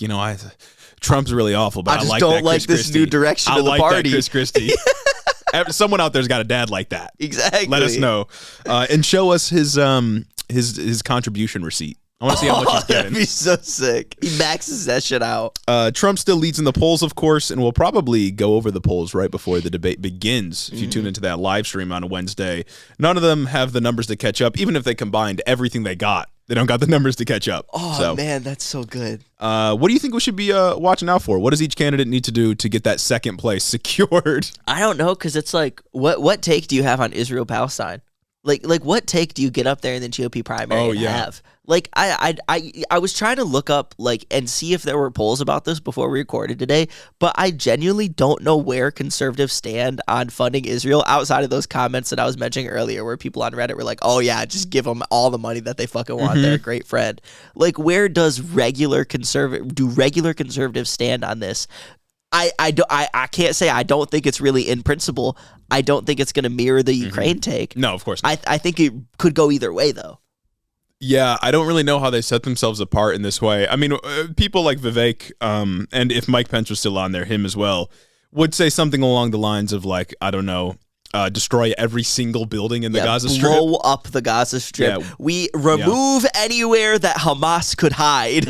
Speaker 1: Trump's really awful, but I
Speaker 2: just
Speaker 1: like
Speaker 2: don't
Speaker 1: that
Speaker 2: like
Speaker 1: Chris
Speaker 2: this
Speaker 1: Christie.
Speaker 2: new direction
Speaker 1: I
Speaker 2: of the
Speaker 1: like
Speaker 2: party.
Speaker 1: That Chris Christie. Someone out there's got a dad like that.
Speaker 2: Exactly.
Speaker 1: Let us know and show us his contribution receipt. I want to see how much he's getting.
Speaker 2: That'd be so sick. He maxes that shit out.
Speaker 1: Trump still leads in the polls, of course, and we'll probably go over the polls right before the debate begins. If you tune into that live stream on a Wednesday, none of them have the numbers to catch up. Even if they combined everything they got, they don't got the numbers to catch up.
Speaker 2: Oh, man, that's so good.
Speaker 1: What do you think we should be watching out for? What does each candidate need to do to get that second place secured?
Speaker 2: I don't know, because it's like, what take do you have on Israel-Palestine? Like what take do you get up there in the GOP primary have? Like I was trying to look up and see if there were polls about this before we recorded today, but I genuinely don't know where conservatives stand on funding Israel outside of those comments that I was mentioning earlier, where people on Reddit were like, "Oh yeah, just give them all the money that they fucking want. They're a great friend." Like, where does regular conservatives stand on this? I can't say I don't think it's really in principle. I don't think it's going to mirror the Ukraine take.
Speaker 1: No, of course not.
Speaker 2: I think it could go either way, though.
Speaker 1: Yeah, I don't really know how they set themselves apart in this way. I mean, people like Vivek, and if Mike Pence was still on there, him as well, would say something along the lines of like, I don't know, destroy every single building in the Gaza Strip.
Speaker 2: Blow up the Gaza Strip. Yeah. We remove anywhere that Hamas could hide.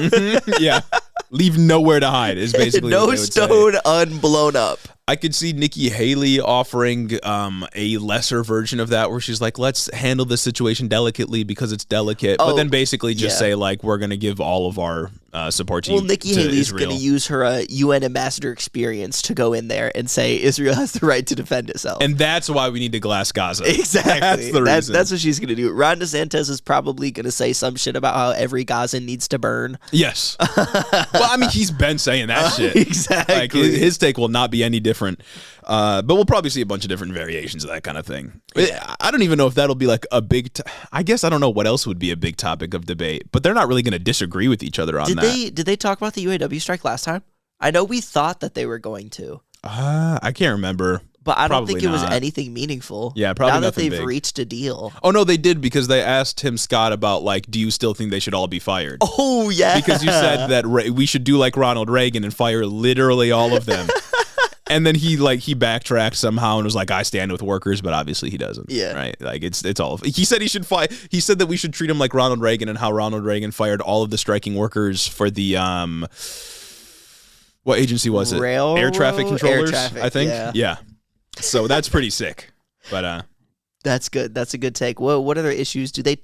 Speaker 1: Yeah. Leave nowhere to hide is basically
Speaker 2: no
Speaker 1: what they would
Speaker 2: stone
Speaker 1: say.
Speaker 2: Unblown up.
Speaker 1: I could see Nikki Haley offering a lesser version of that where she's like, let's handle this situation delicately because it's delicate. But then basically just say, like, we're going to give all of our support to
Speaker 2: Nikki Haley's going to use her UN ambassador experience to go in there and say Israel has the right to defend itself.
Speaker 1: And that's why we need to glass Gaza.
Speaker 2: Exactly.
Speaker 1: That's the reason.
Speaker 2: That's what she's going to do. Ron DeSantis is probably going to say some shit about how every Gazan needs to burn.
Speaker 1: Yes. Well, I mean, he's been saying that shit.
Speaker 2: Exactly.
Speaker 1: Like, his take will not be any different. But we'll probably see a bunch of different variations of that kind of thing. Yeah. I don't even know if that'll be like a big I guess I don't know what else would be a big topic of debate, but they're not really going to disagree with each other on that.
Speaker 2: Did they talk about the UAW strike last time? I know we thought that they were going to.
Speaker 1: I can't remember.
Speaker 2: But I don't think it was anything meaningful.
Speaker 1: Yeah, probably
Speaker 2: now that
Speaker 1: nothing
Speaker 2: they've
Speaker 1: big.
Speaker 2: reached a deal.
Speaker 1: Oh, no, they did because they asked Tim Scott about, like, do you still think they should all be fired?
Speaker 2: Oh, yeah.
Speaker 1: Because you said that we should do like Ronald Reagan and fire literally all of them. And then he backtracked somehow and was like, I stand with workers, but obviously he doesn't.
Speaker 2: Yeah.
Speaker 1: Right? Like, it's all of it. He said he should he said that we should treat him like Ronald Reagan and how Ronald Reagan fired all of the striking workers for the, what agency was it? Air traffic controllers, I think. Yeah. So that's pretty sick. But
Speaker 2: that's good. That's a good take. What other issues do they?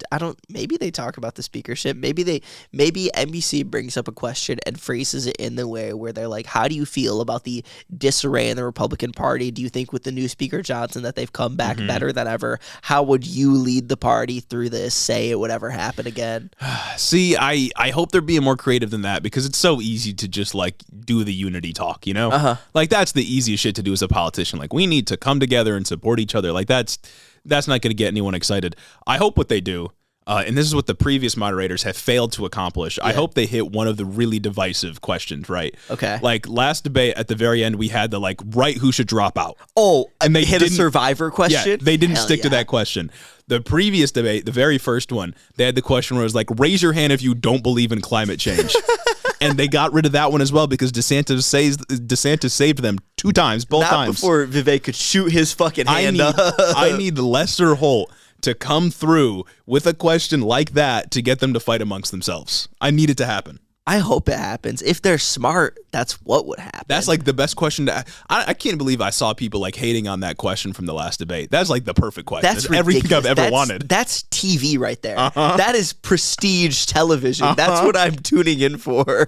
Speaker 2: Maybe they talk about the speakership. Maybe NBC brings up a question and phrases it in the way where they're like, "How do you feel about the disarray in the Republican Party? Do you think with the new Speaker Johnson that they've come back better than ever? How would you lead the party through this? Say it would ever happen again."
Speaker 1: See, I hope they're being more creative than that because it's so easy to just like do the unity talk, you know? Like that's the easiest shit to do as a politician. Like we need to come together and support each other. Like that's not going to get anyone excited. I hope what they do, and this is what the previous moderators have failed to accomplish, I hope they hit one of the really divisive questions, right?
Speaker 2: Okay.
Speaker 1: Like last debate at the very end, we had the like, right, who should drop out?
Speaker 2: Oh, and they hit a survivor question?
Speaker 1: Yeah, they didn't stick to that question. The previous debate, the very first one, they had the question where it was like, raise your hand if you don't believe in climate change. And they got rid of that one as well because DeSantis saved them 2 times, both times.
Speaker 2: Not before Vivek could shoot his fucking hand up.
Speaker 1: I need Lester Holt to come through with a question like that to get them to fight amongst themselves. I need it to happen.
Speaker 2: I hope it happens. If they're smart, that's what would happen.
Speaker 1: That's like the best question to. I can't believe I saw people like hating on that question from the last debate. That's like the perfect question.
Speaker 2: That's
Speaker 1: everything I've ever wanted.
Speaker 2: That's TV right there. That is prestige television. That's what I'm tuning in for.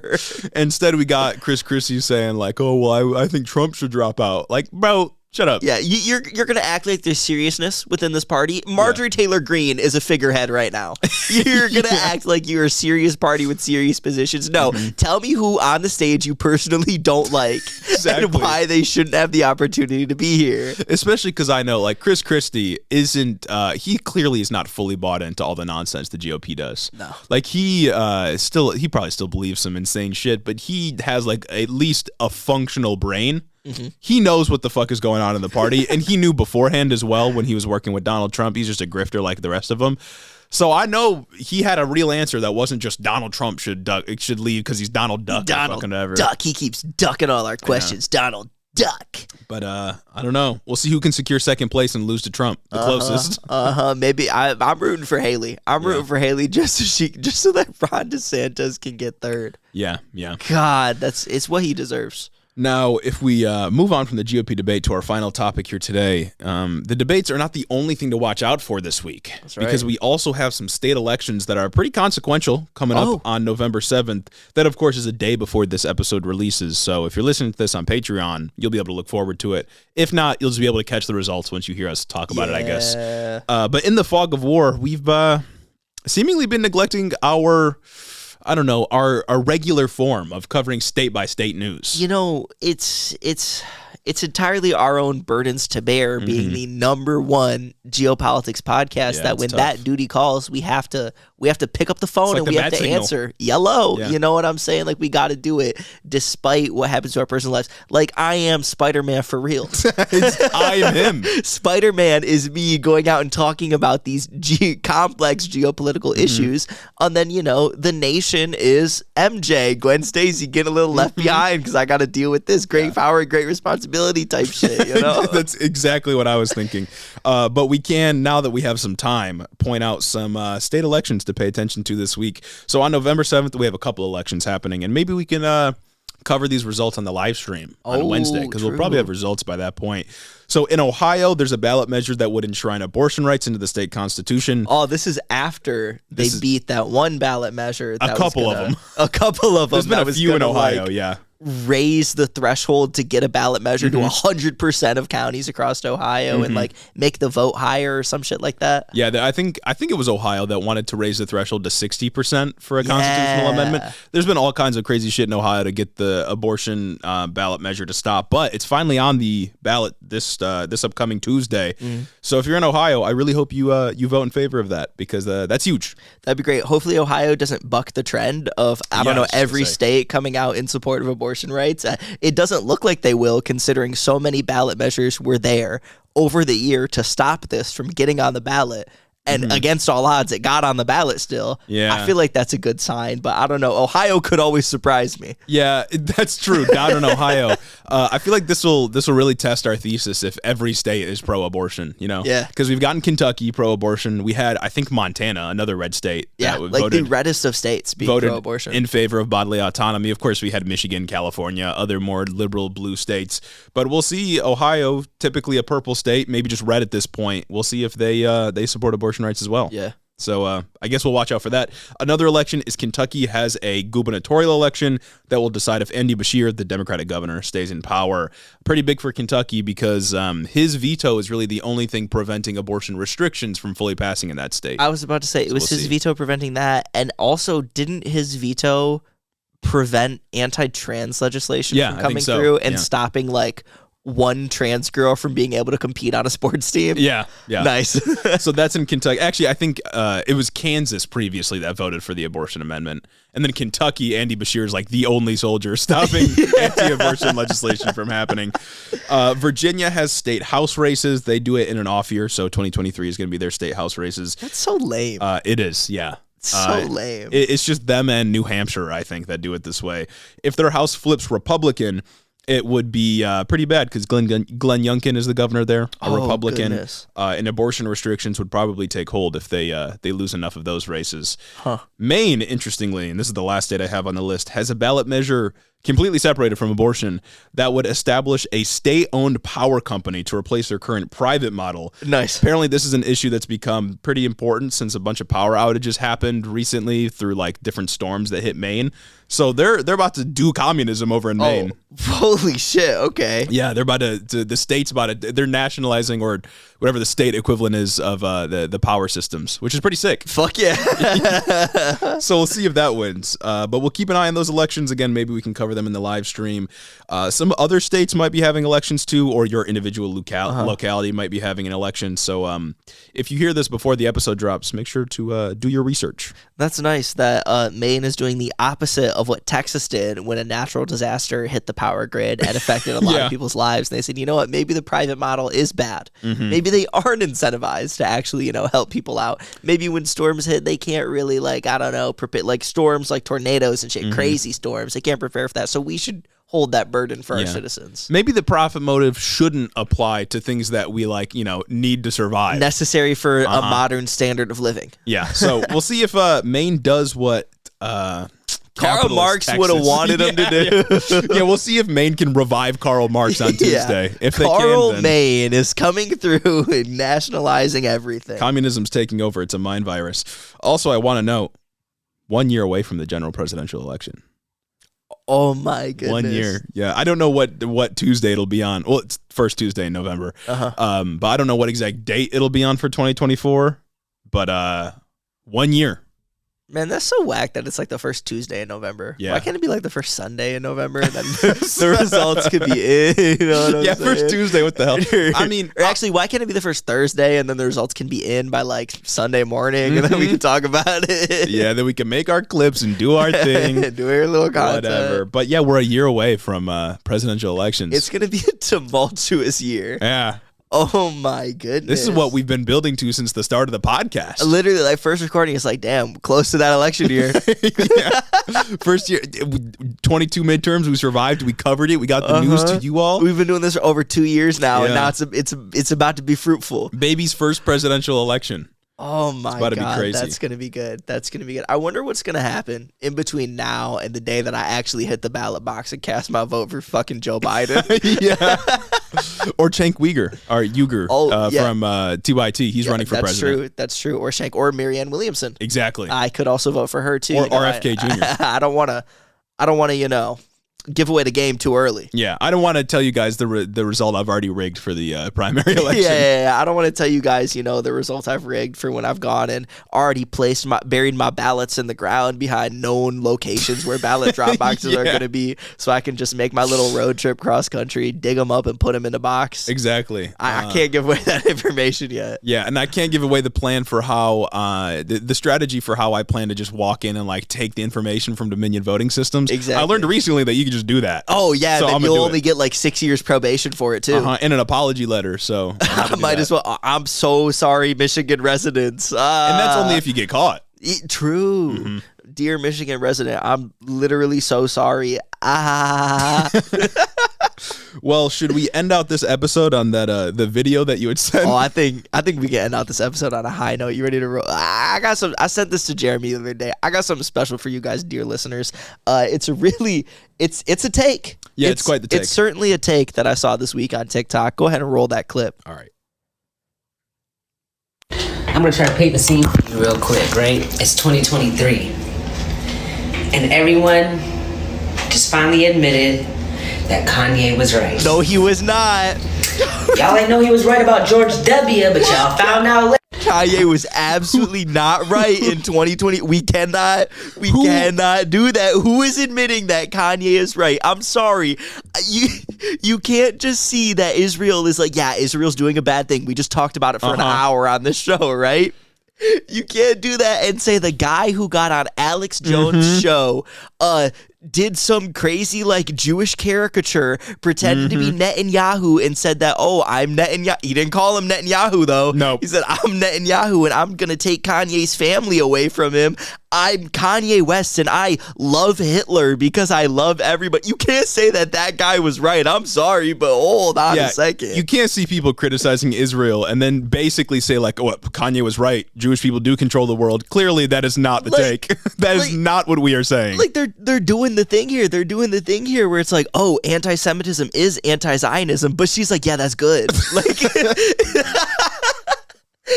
Speaker 1: Instead, we got Chris Christie saying like, "Oh well, I think Trump should drop out." Like, bro. Shut up.
Speaker 2: Yeah, you're gonna act like there's seriousness within this party. Marjorie Taylor Greene is a figurehead right now. You're gonna act like you're a serious party with serious positions. No, tell me who on the stage you personally don't like and why they shouldn't have the opportunity to be here.
Speaker 1: Especially because I know like Chris Christie isn't. He clearly is not fully bought into all the nonsense the GOP does.
Speaker 2: No,
Speaker 1: like he probably still believes some insane shit, but he has like at least a functional brain. He knows what the fuck is going on in the party, and he knew beforehand as well when he was working with Donald Trump. He's just a grifter like the rest of them. So I know he had a real answer that wasn't just Donald Trump should leave because he's Donald Duck.
Speaker 2: Donald Duck. He keeps ducking all our questions. Donald Duck.
Speaker 1: But I don't know. We'll see who can secure second place and lose to Trump. The closest.
Speaker 2: Maybe I'm rooting for Haley. I'm rooting for Haley just so that Ron DeSantis can get third.
Speaker 1: Yeah.
Speaker 2: God, it's what he deserves.
Speaker 1: Now, if we move on from the GOP debate to our final topic here today, the debates are not the only thing to watch out for this week.
Speaker 2: That's right.
Speaker 1: Because we also have some state elections that are pretty consequential coming up on November 7th. That, of course, is a day before this episode releases. So if you're listening to this on Patreon, you'll be able to look forward to it. If not, you'll just be able to catch the results once you hear us talk about it, I guess. But in the fog of war, we've seemingly been neglecting our regular form of covering state-by-state news.
Speaker 2: You know, it's entirely our own burdens to bear being the number one geopolitics podcast that when that duty calls, we have to pick up the phone and we have to answer yellow. Yeah. You know what I'm saying? Like, we got to do it despite what happens to our personal lives. Like, I am Spider-Man for real.
Speaker 1: I am him.
Speaker 2: Spider-Man is me going out and talking about these complex geopolitical issues. And then, you know, the nation is MJ, Gwen Stacy, getting a little left behind because I got to deal with this great power, great responsibility type shit, you know?
Speaker 1: That's exactly what I was thinking. But we can, now that we have some time, point out some state elections to pay attention to this week. So on November 7th, we have a couple elections happening, and maybe we can cover these results on the live stream on Wednesday, because we'll probably have results by that point. So in Ohio, there's a ballot measure that would enshrine abortion rights into the state constitution.
Speaker 2: Oh, this is after they beat that one ballot measure.
Speaker 1: A couple of them.
Speaker 2: There's
Speaker 1: been a few in Ohio, yeah.
Speaker 2: Raise the threshold to get a ballot measure to 100% of counties across Ohio and like make the vote higher or some shit like that.
Speaker 1: Yeah, I think it was Ohio that wanted to raise the threshold to 60% for a constitutional amendment. There's been all kinds of crazy shit in Ohio to get the abortion ballot measure to stop, but it's finally on the ballot this upcoming Tuesday. So if you're in Ohio, I really hope you vote in favor of that, because that's huge.
Speaker 2: That'd be great. Hopefully Ohio doesn't buck the trend of every state coming out in support of abortion rights. It doesn't look like they will, considering so many ballot measures were there over the year to stop this from getting on the ballot. And against all odds, it got on the ballot still.
Speaker 1: Yeah.
Speaker 2: I feel like that's a good sign, but I don't know. Ohio could always surprise me.
Speaker 1: Yeah, that's true. Down in Ohio. I feel like this will really test our thesis if every state is pro-abortion, you know?
Speaker 2: Yeah.
Speaker 1: Because we've gotten Kentucky pro-abortion. We had, I think, Montana, another red state.
Speaker 2: Yeah, like the reddest of states being pro-abortion.
Speaker 1: In favor of bodily autonomy. Of course, we had Michigan, California, other more liberal blue states. But we'll see. Ohio, typically a purple state, maybe just red at this point. We'll see if they support abortion rights as well.
Speaker 2: Yeah.
Speaker 1: So I guess we'll watch out for that. Another election is Kentucky has a gubernatorial election that will decide if Andy Beshear, the Democratic governor, stays in power. Pretty big for Kentucky because his veto is really the only thing preventing abortion restrictions from fully passing in that state.
Speaker 2: I was about to say, it was his veto preventing that. And also, didn't his veto prevent anti-trans legislation from coming through and stopping like one trans girl from being able to compete on a sports team?
Speaker 1: Yeah.
Speaker 2: Nice.
Speaker 1: So that's in Kentucky. Actually, I think it was Kansas previously that voted for the abortion amendment. And then Kentucky, Andy Beshear is like the only soldier stopping anti-abortion legislation from happening. Virginia has state house races. They do it in an off year, so 2023 is going to be their state house races.
Speaker 2: That's so lame.
Speaker 1: It is, yeah.
Speaker 2: So lame.
Speaker 1: It's just them and New Hampshire, I think, that do it this way. If their House flips Republican, it would be pretty bad because Glenn Youngkin is the governor there, a Republican, and abortion restrictions would probably take hold if they lose enough of those races. Maine, interestingly, and this is the last state I have on the list, has a ballot measure completely separated from abortion that would establish a state-owned power company to replace their current private model.
Speaker 2: Nice.
Speaker 1: Apparently, this is an issue that's become pretty important since a bunch of power outages happened recently through like different storms that hit Maine. So they're about to do communism over in Maine.
Speaker 2: Holy shit! Okay.
Speaker 1: Yeah, they're about to the state's about to, they're nationalizing or whatever the state equivalent is of the power systems, which is pretty sick.
Speaker 2: Fuck yeah.
Speaker 1: So we'll see if that wins. But we'll keep an eye on those elections. Again, maybe we can cover them in the live stream. Some other states might be having elections too, or your individual locality might be having an election. So if you hear this before the episode drops, make sure to do your research.
Speaker 2: That's nice that Maine is doing the opposite of what Texas did when a natural disaster hit the power grid and affected a lot of people's lives. And they said, you know what, maybe the private model is bad. Maybe they aren't incentivized to actually, help people out. Maybe when storms hit, they can't really, prepare, like storms like tornadoes and shit, crazy storms. They can't prepare for that. So we should hold that burden for our citizens.
Speaker 1: Maybe the profit motive shouldn't apply to things that we need to survive.
Speaker 2: Necessary for a modern standard of living.
Speaker 1: Yeah. So we'll see if Maine does what
Speaker 2: Karl Marx would have wanted him to do.
Speaker 1: Yeah, we'll see if Maine can revive Karl Marx on Tuesday. If they
Speaker 2: Karl
Speaker 1: can,
Speaker 2: Maine is coming through and nationalizing everything.
Speaker 1: Communism's taking over. It's a mind virus. Also, I want to note, 1 year away from the general presidential election.
Speaker 2: Oh my goodness.
Speaker 1: 1 year. Yeah. I don't know what Tuesday it'll be on. Well, it's first Tuesday in November. But I don't know what exact date it'll be on for 2024. But 1 year.
Speaker 2: Man, that's so whack that it's like the first Tuesday in November.
Speaker 1: Yeah.
Speaker 2: Why can't it be like the first Sunday in November and then the results could be in? You know what I'm saying?
Speaker 1: First Tuesday. What the hell? I mean,
Speaker 2: or actually, why can't it be the first Thursday and then the results can be in by like Sunday morning and then we can talk about it?
Speaker 1: Yeah, then we can make our clips and do our thing.
Speaker 2: Do our little content.
Speaker 1: Whatever. But yeah, we're a year away from presidential elections.
Speaker 2: It's going to be a tumultuous year.
Speaker 1: Yeah.
Speaker 2: Oh my goodness.
Speaker 1: This is what we've been building to since the start of the podcast.
Speaker 2: Literally, like first recording is like, damn, close to that election year.
Speaker 1: First year, 22 midterms, we survived, we covered it, we got the news to you all.
Speaker 2: We've been doing this for over 2 years now, and now it's about to be fruitful.
Speaker 1: Baby's first presidential election.
Speaker 2: Oh my
Speaker 1: God,
Speaker 2: be crazy. That's gonna be good. That's gonna be good. I wonder what's gonna happen in between now and the day that I actually hit the ballot box and cast my vote for fucking Joe Biden.
Speaker 1: Or Cenk Uygur from TYT. He's running for president.
Speaker 2: That's true. Or Cenk or Marianne Williamson.
Speaker 1: Exactly.
Speaker 2: I could also vote for her too.
Speaker 1: Or RFK Jr.
Speaker 2: I don't want to, give away the game too early.
Speaker 1: Yeah, I don't want to tell you guys the result I've already rigged for the primary election.
Speaker 2: Yeah, I don't want to tell you guys, the results I've rigged for when I've gone and already buried my ballots in the ground behind known locations where ballot drop boxes are going to be, so I can just make my little road trip cross country, dig them up, and put them in a box.
Speaker 1: Exactly.
Speaker 2: I can't give away that information yet.
Speaker 1: Yeah, and I can't give away the plan for how the strategy for how I plan to just walk in and take the information from Dominion voting systems.
Speaker 2: Exactly.
Speaker 1: I learned recently that you can just do that.
Speaker 2: Oh yeah, so then you'll only get 6 years probation for it too,
Speaker 1: and an apology letter. So
Speaker 2: I might as well. I'm so sorry, Michigan residents.
Speaker 1: And that's only if you get caught.
Speaker 2: True. Dear Michigan resident, I'm literally so sorry.
Speaker 1: Well, should we end out this episode on that the video that you had sent?
Speaker 2: Oh, I think we can end out this episode on a high note. You ready to roll? I sent this to Jeremy the other day. I got something special for you guys, dear listeners. It's a take.
Speaker 1: Yeah, it's quite the take.
Speaker 2: It's certainly a take that I saw this week on TikTok. Go ahead and roll that clip.
Speaker 1: All right.
Speaker 4: I'm going to try to paint the scene for you real quick, right? It's 2023. And everyone just finally admitted that Kanye was right.
Speaker 2: No, he was not.
Speaker 4: Y'all ain't know he was right about George W., but y'all found out later.
Speaker 2: Kanye was absolutely not right in 2020. We cannot do that. Who is admitting that Kanye is right? I'm sorry. You can't just see that Israel is Israel's doing a bad thing. We just talked about it for an hour on this show, right? You can't do that and say the guy who got on Alex Jones' show did some crazy like Jewish caricature, pretended to be Netanyahu and said that, oh, I'm Netanyahu. He didn't call him Netanyahu though.
Speaker 1: No.
Speaker 2: He said, I'm Netanyahu and I'm going to take Kanye's family away from him. I'm Kanye West and I love Hitler because I love everybody. You can't say that guy was right. I'm sorry, but hold on a second.
Speaker 1: You can't see people criticizing Israel and then basically say like, oh, Kanye was right. Jewish people do control the world. Clearly, that is not the take. That is not what we are saying.
Speaker 2: Like they're doing the thing here. They're doing the thing here where it's like, oh, anti-Semitism is anti-Zionism, but she's like, yeah, that's good.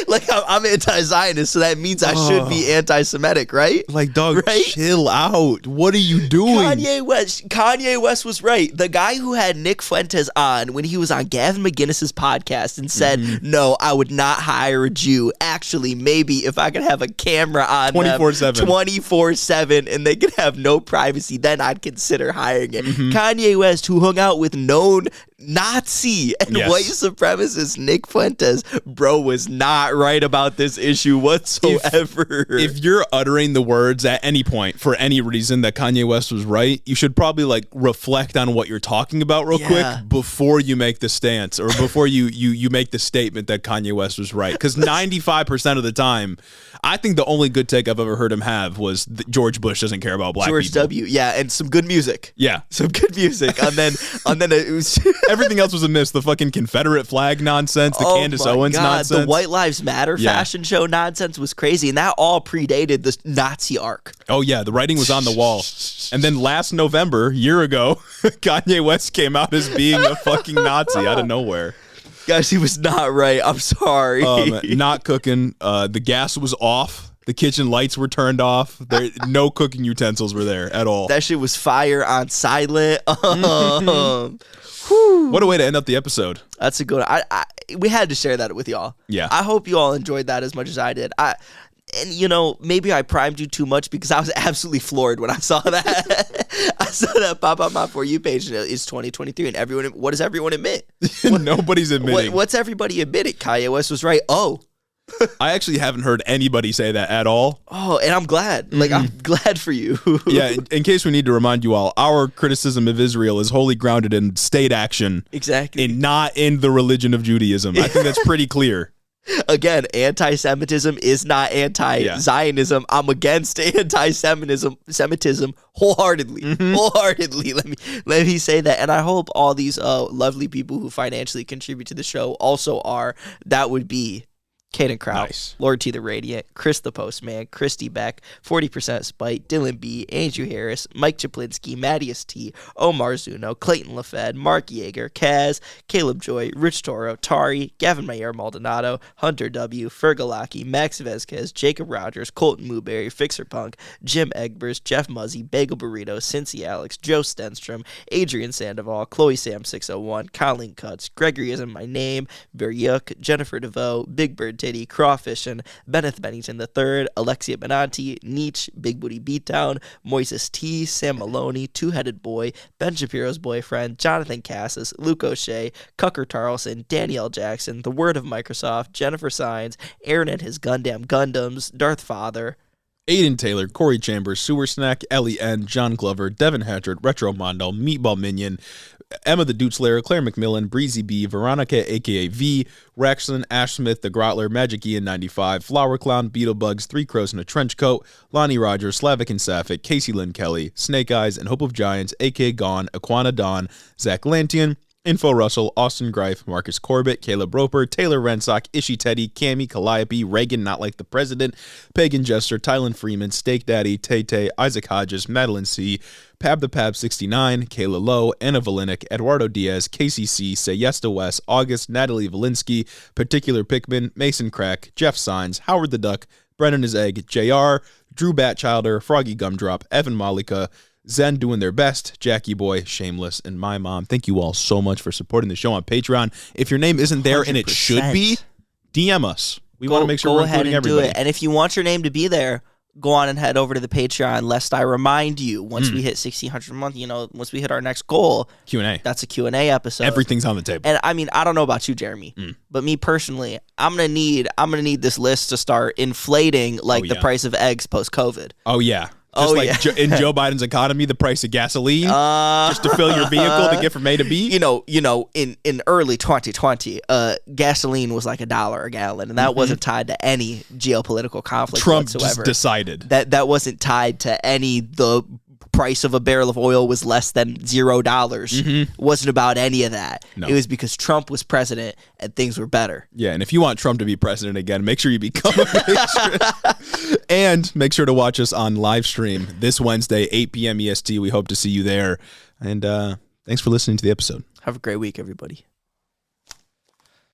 Speaker 2: Like I'm anti-Zionist, so that means I should be anti-Semitic, right?
Speaker 1: Like, dog,
Speaker 2: right?
Speaker 1: Chill out. What are you doing?
Speaker 2: Kanye West was right. The guy who had Nick Fuentes on when he was on Gavin McGinnis's podcast and said, no, I would not hire a Jew. Actually, maybe if I could have a camera on
Speaker 1: 24/7.
Speaker 2: 24/7 and they could have no privacy, then I'd consider hiring it. Kanye West, who hung out with known Nazi and white supremacist Nick Fuentes, bro, was not right about this issue whatsoever.
Speaker 1: If you're uttering the words at any point for any reason that Kanye West was right, you should probably like reflect on what you're talking about real quick before you make the stance or before you make the statement that Kanye West was right. Because 95% of the time, I think the only good take I've ever heard him have was that George Bush doesn't care about black
Speaker 2: George
Speaker 1: people.
Speaker 2: W. Yeah, and some good music.
Speaker 1: Yeah,
Speaker 2: some good music. And then it was
Speaker 1: everything else was a miss. The fucking Confederate flag nonsense, the Candace Owens nonsense,
Speaker 2: the White Lives Matter fashion show nonsense was crazy, and that all predated the Nazi arc.
Speaker 1: Oh yeah, the writing was on the wall. And then last November, year ago, Kanye West came out as being a fucking Nazi out of nowhere.
Speaker 2: Guys, he was not right. I'm sorry.
Speaker 1: Not cooking. The gas was off. The kitchen lights were turned off. No cooking utensils were there at all.
Speaker 2: That shit was fire on silent.
Speaker 1: What a way to end up the episode.
Speaker 2: That's a good one. We had to share that with y'all.
Speaker 1: Yeah.
Speaker 2: I hope you all enjoyed that as much as I did. And, you know, maybe I primed you too much because I was absolutely floored when I saw that. I saw that pop up on my For You page, and it's 2023, and everyone, what does everyone admit?
Speaker 1: Nobody's admitting.
Speaker 2: What's everybody admitting? Kanye West was right. Oh.
Speaker 1: I actually haven't heard anybody say that at all.
Speaker 2: Oh, and I'm glad. Like, I'm glad for you.
Speaker 1: Yeah, in case we need to remind you all, our criticism of Israel is wholly grounded in state action.
Speaker 2: Exactly.
Speaker 1: And not in the religion of Judaism. I think that's pretty clear.
Speaker 2: Again, anti-Semitism is not anti-Zionism. I'm against anti-Semitism wholeheartedly. Wholeheartedly. Let me say that. And I hope all these lovely people who financially contribute to the show also are. That would be Caden Kraut,
Speaker 1: nice.
Speaker 2: Lord T the Radiant, Chris the Postman, Christy Beck, 40% Spite, Dylan B, Andrew Harris, Mike Chaplinsky, Mattias T, Omar Zuno, Clayton LaFed, Mark Yeager, Kaz, Caleb Joy, Rich Toro, Tari, Gavin Mayer Maldonado, Hunter W, Fergalaki, Max Vezquez, Jacob Rogers, Colton Mooberry, Fixer Punk, Jim Egbers, Jeff Muzzy, Bagel Burrito, Cincy Alex, Joe Stenstrom, Adrian Sandoval, Chloe Sam 601, Colleen Cuts, Gregory Isn't My Name, Beryuk, Jennifer DeVoe, Big Bird Titty, Crawfish, and Benneth Bennington III, Alexia Benanti, Nietzsche, Big Booty Beatdown, Moises T, Sam Maloney, Two-Headed Boy, Ben Shapiro's Boyfriend, Jonathan Cassis, Luke O'Shea, Cucker Tarleson, Danielle Jackson, The Word of Microsoft, Jennifer Sines, Aaron and His Gundam Gundams, Darth Father,
Speaker 1: Aiden Taylor, Corey Chambers, Sewer Snack, Ellie N, John Glover, Devin Hatchard, Retro Mondo, Meatball Minion, Emma the Dude Slayer, Claire McMillan, Breezy B, Veronica aka V, Rexton, Ash Smith, The Grotler, Magic Ian 95, Flower Clown, Beetlebugs, Three Crows in a Trench Coat, Lonnie Rogers, Slavic and Sapphic, Casey Lynn Kelly, Snake Eyes, and Hope of Giants, aka Gone, Aquana Dawn, Zach Lantian, Info Russell, Austin Greif, Marcus Corbett, Caleb Roper, Taylor Rensock, Ishi Teddy, Cammy Calliope, Reagan Not Like the President, Pagan Jester, Tylen Freeman, Steak Daddy, Tay Tay, Isaac Hodges, Madeline C, Pab the Pab 69, Kayla Lowe, Anna Valinick, Eduardo Diaz, KCC, Say Yes to Wes, August, Natalie Valinsky, Particular Pickman, Mason Crack, Jeff Signs, Howard the Duck, Brennan His Egg, JR, Drew Batchilder, Froggy Gumdrop, Evan Malika, Zen Doing Their Best, Jackie Boy, Shameless, and my mom. Thank you all so much for supporting the show on Patreon. If your name isn't there 100%. And it should be, DM us. We want to make sure we're including everybody.
Speaker 2: Do it. And if you want your name to be there, go on and head over to the Patreon, lest I remind you, once we hit 1,600 a month, once we hit our next goal,
Speaker 1: Q&A.
Speaker 2: That's a Q&A episode.
Speaker 1: Everything's on the table.
Speaker 2: And I mean, I don't know about you, Jeremy, but me personally, I'm gonna need this list to start inflating the price of eggs post-COVID.
Speaker 1: Oh yeah. In Joe Biden's economy, the price of gasoline just to fill your vehicle to get from A to B.
Speaker 2: You know, in early 2020, gasoline was like $1 a gallon, and that wasn't tied to any geopolitical conflict
Speaker 1: Trump
Speaker 2: whatsoever.
Speaker 1: just decided
Speaker 2: that wasn't tied to the price of a barrel of oil was less than $0. It wasn't about any of that.
Speaker 1: No.
Speaker 2: It was because Trump was president and things were better.
Speaker 1: Yeah, and if you want Trump to be president again, make sure you become a patron. And make sure to watch us on live stream this Wednesday, 8 p.m. EST. We hope to see you there. And thanks for listening to the episode.
Speaker 2: Have a great week, everybody.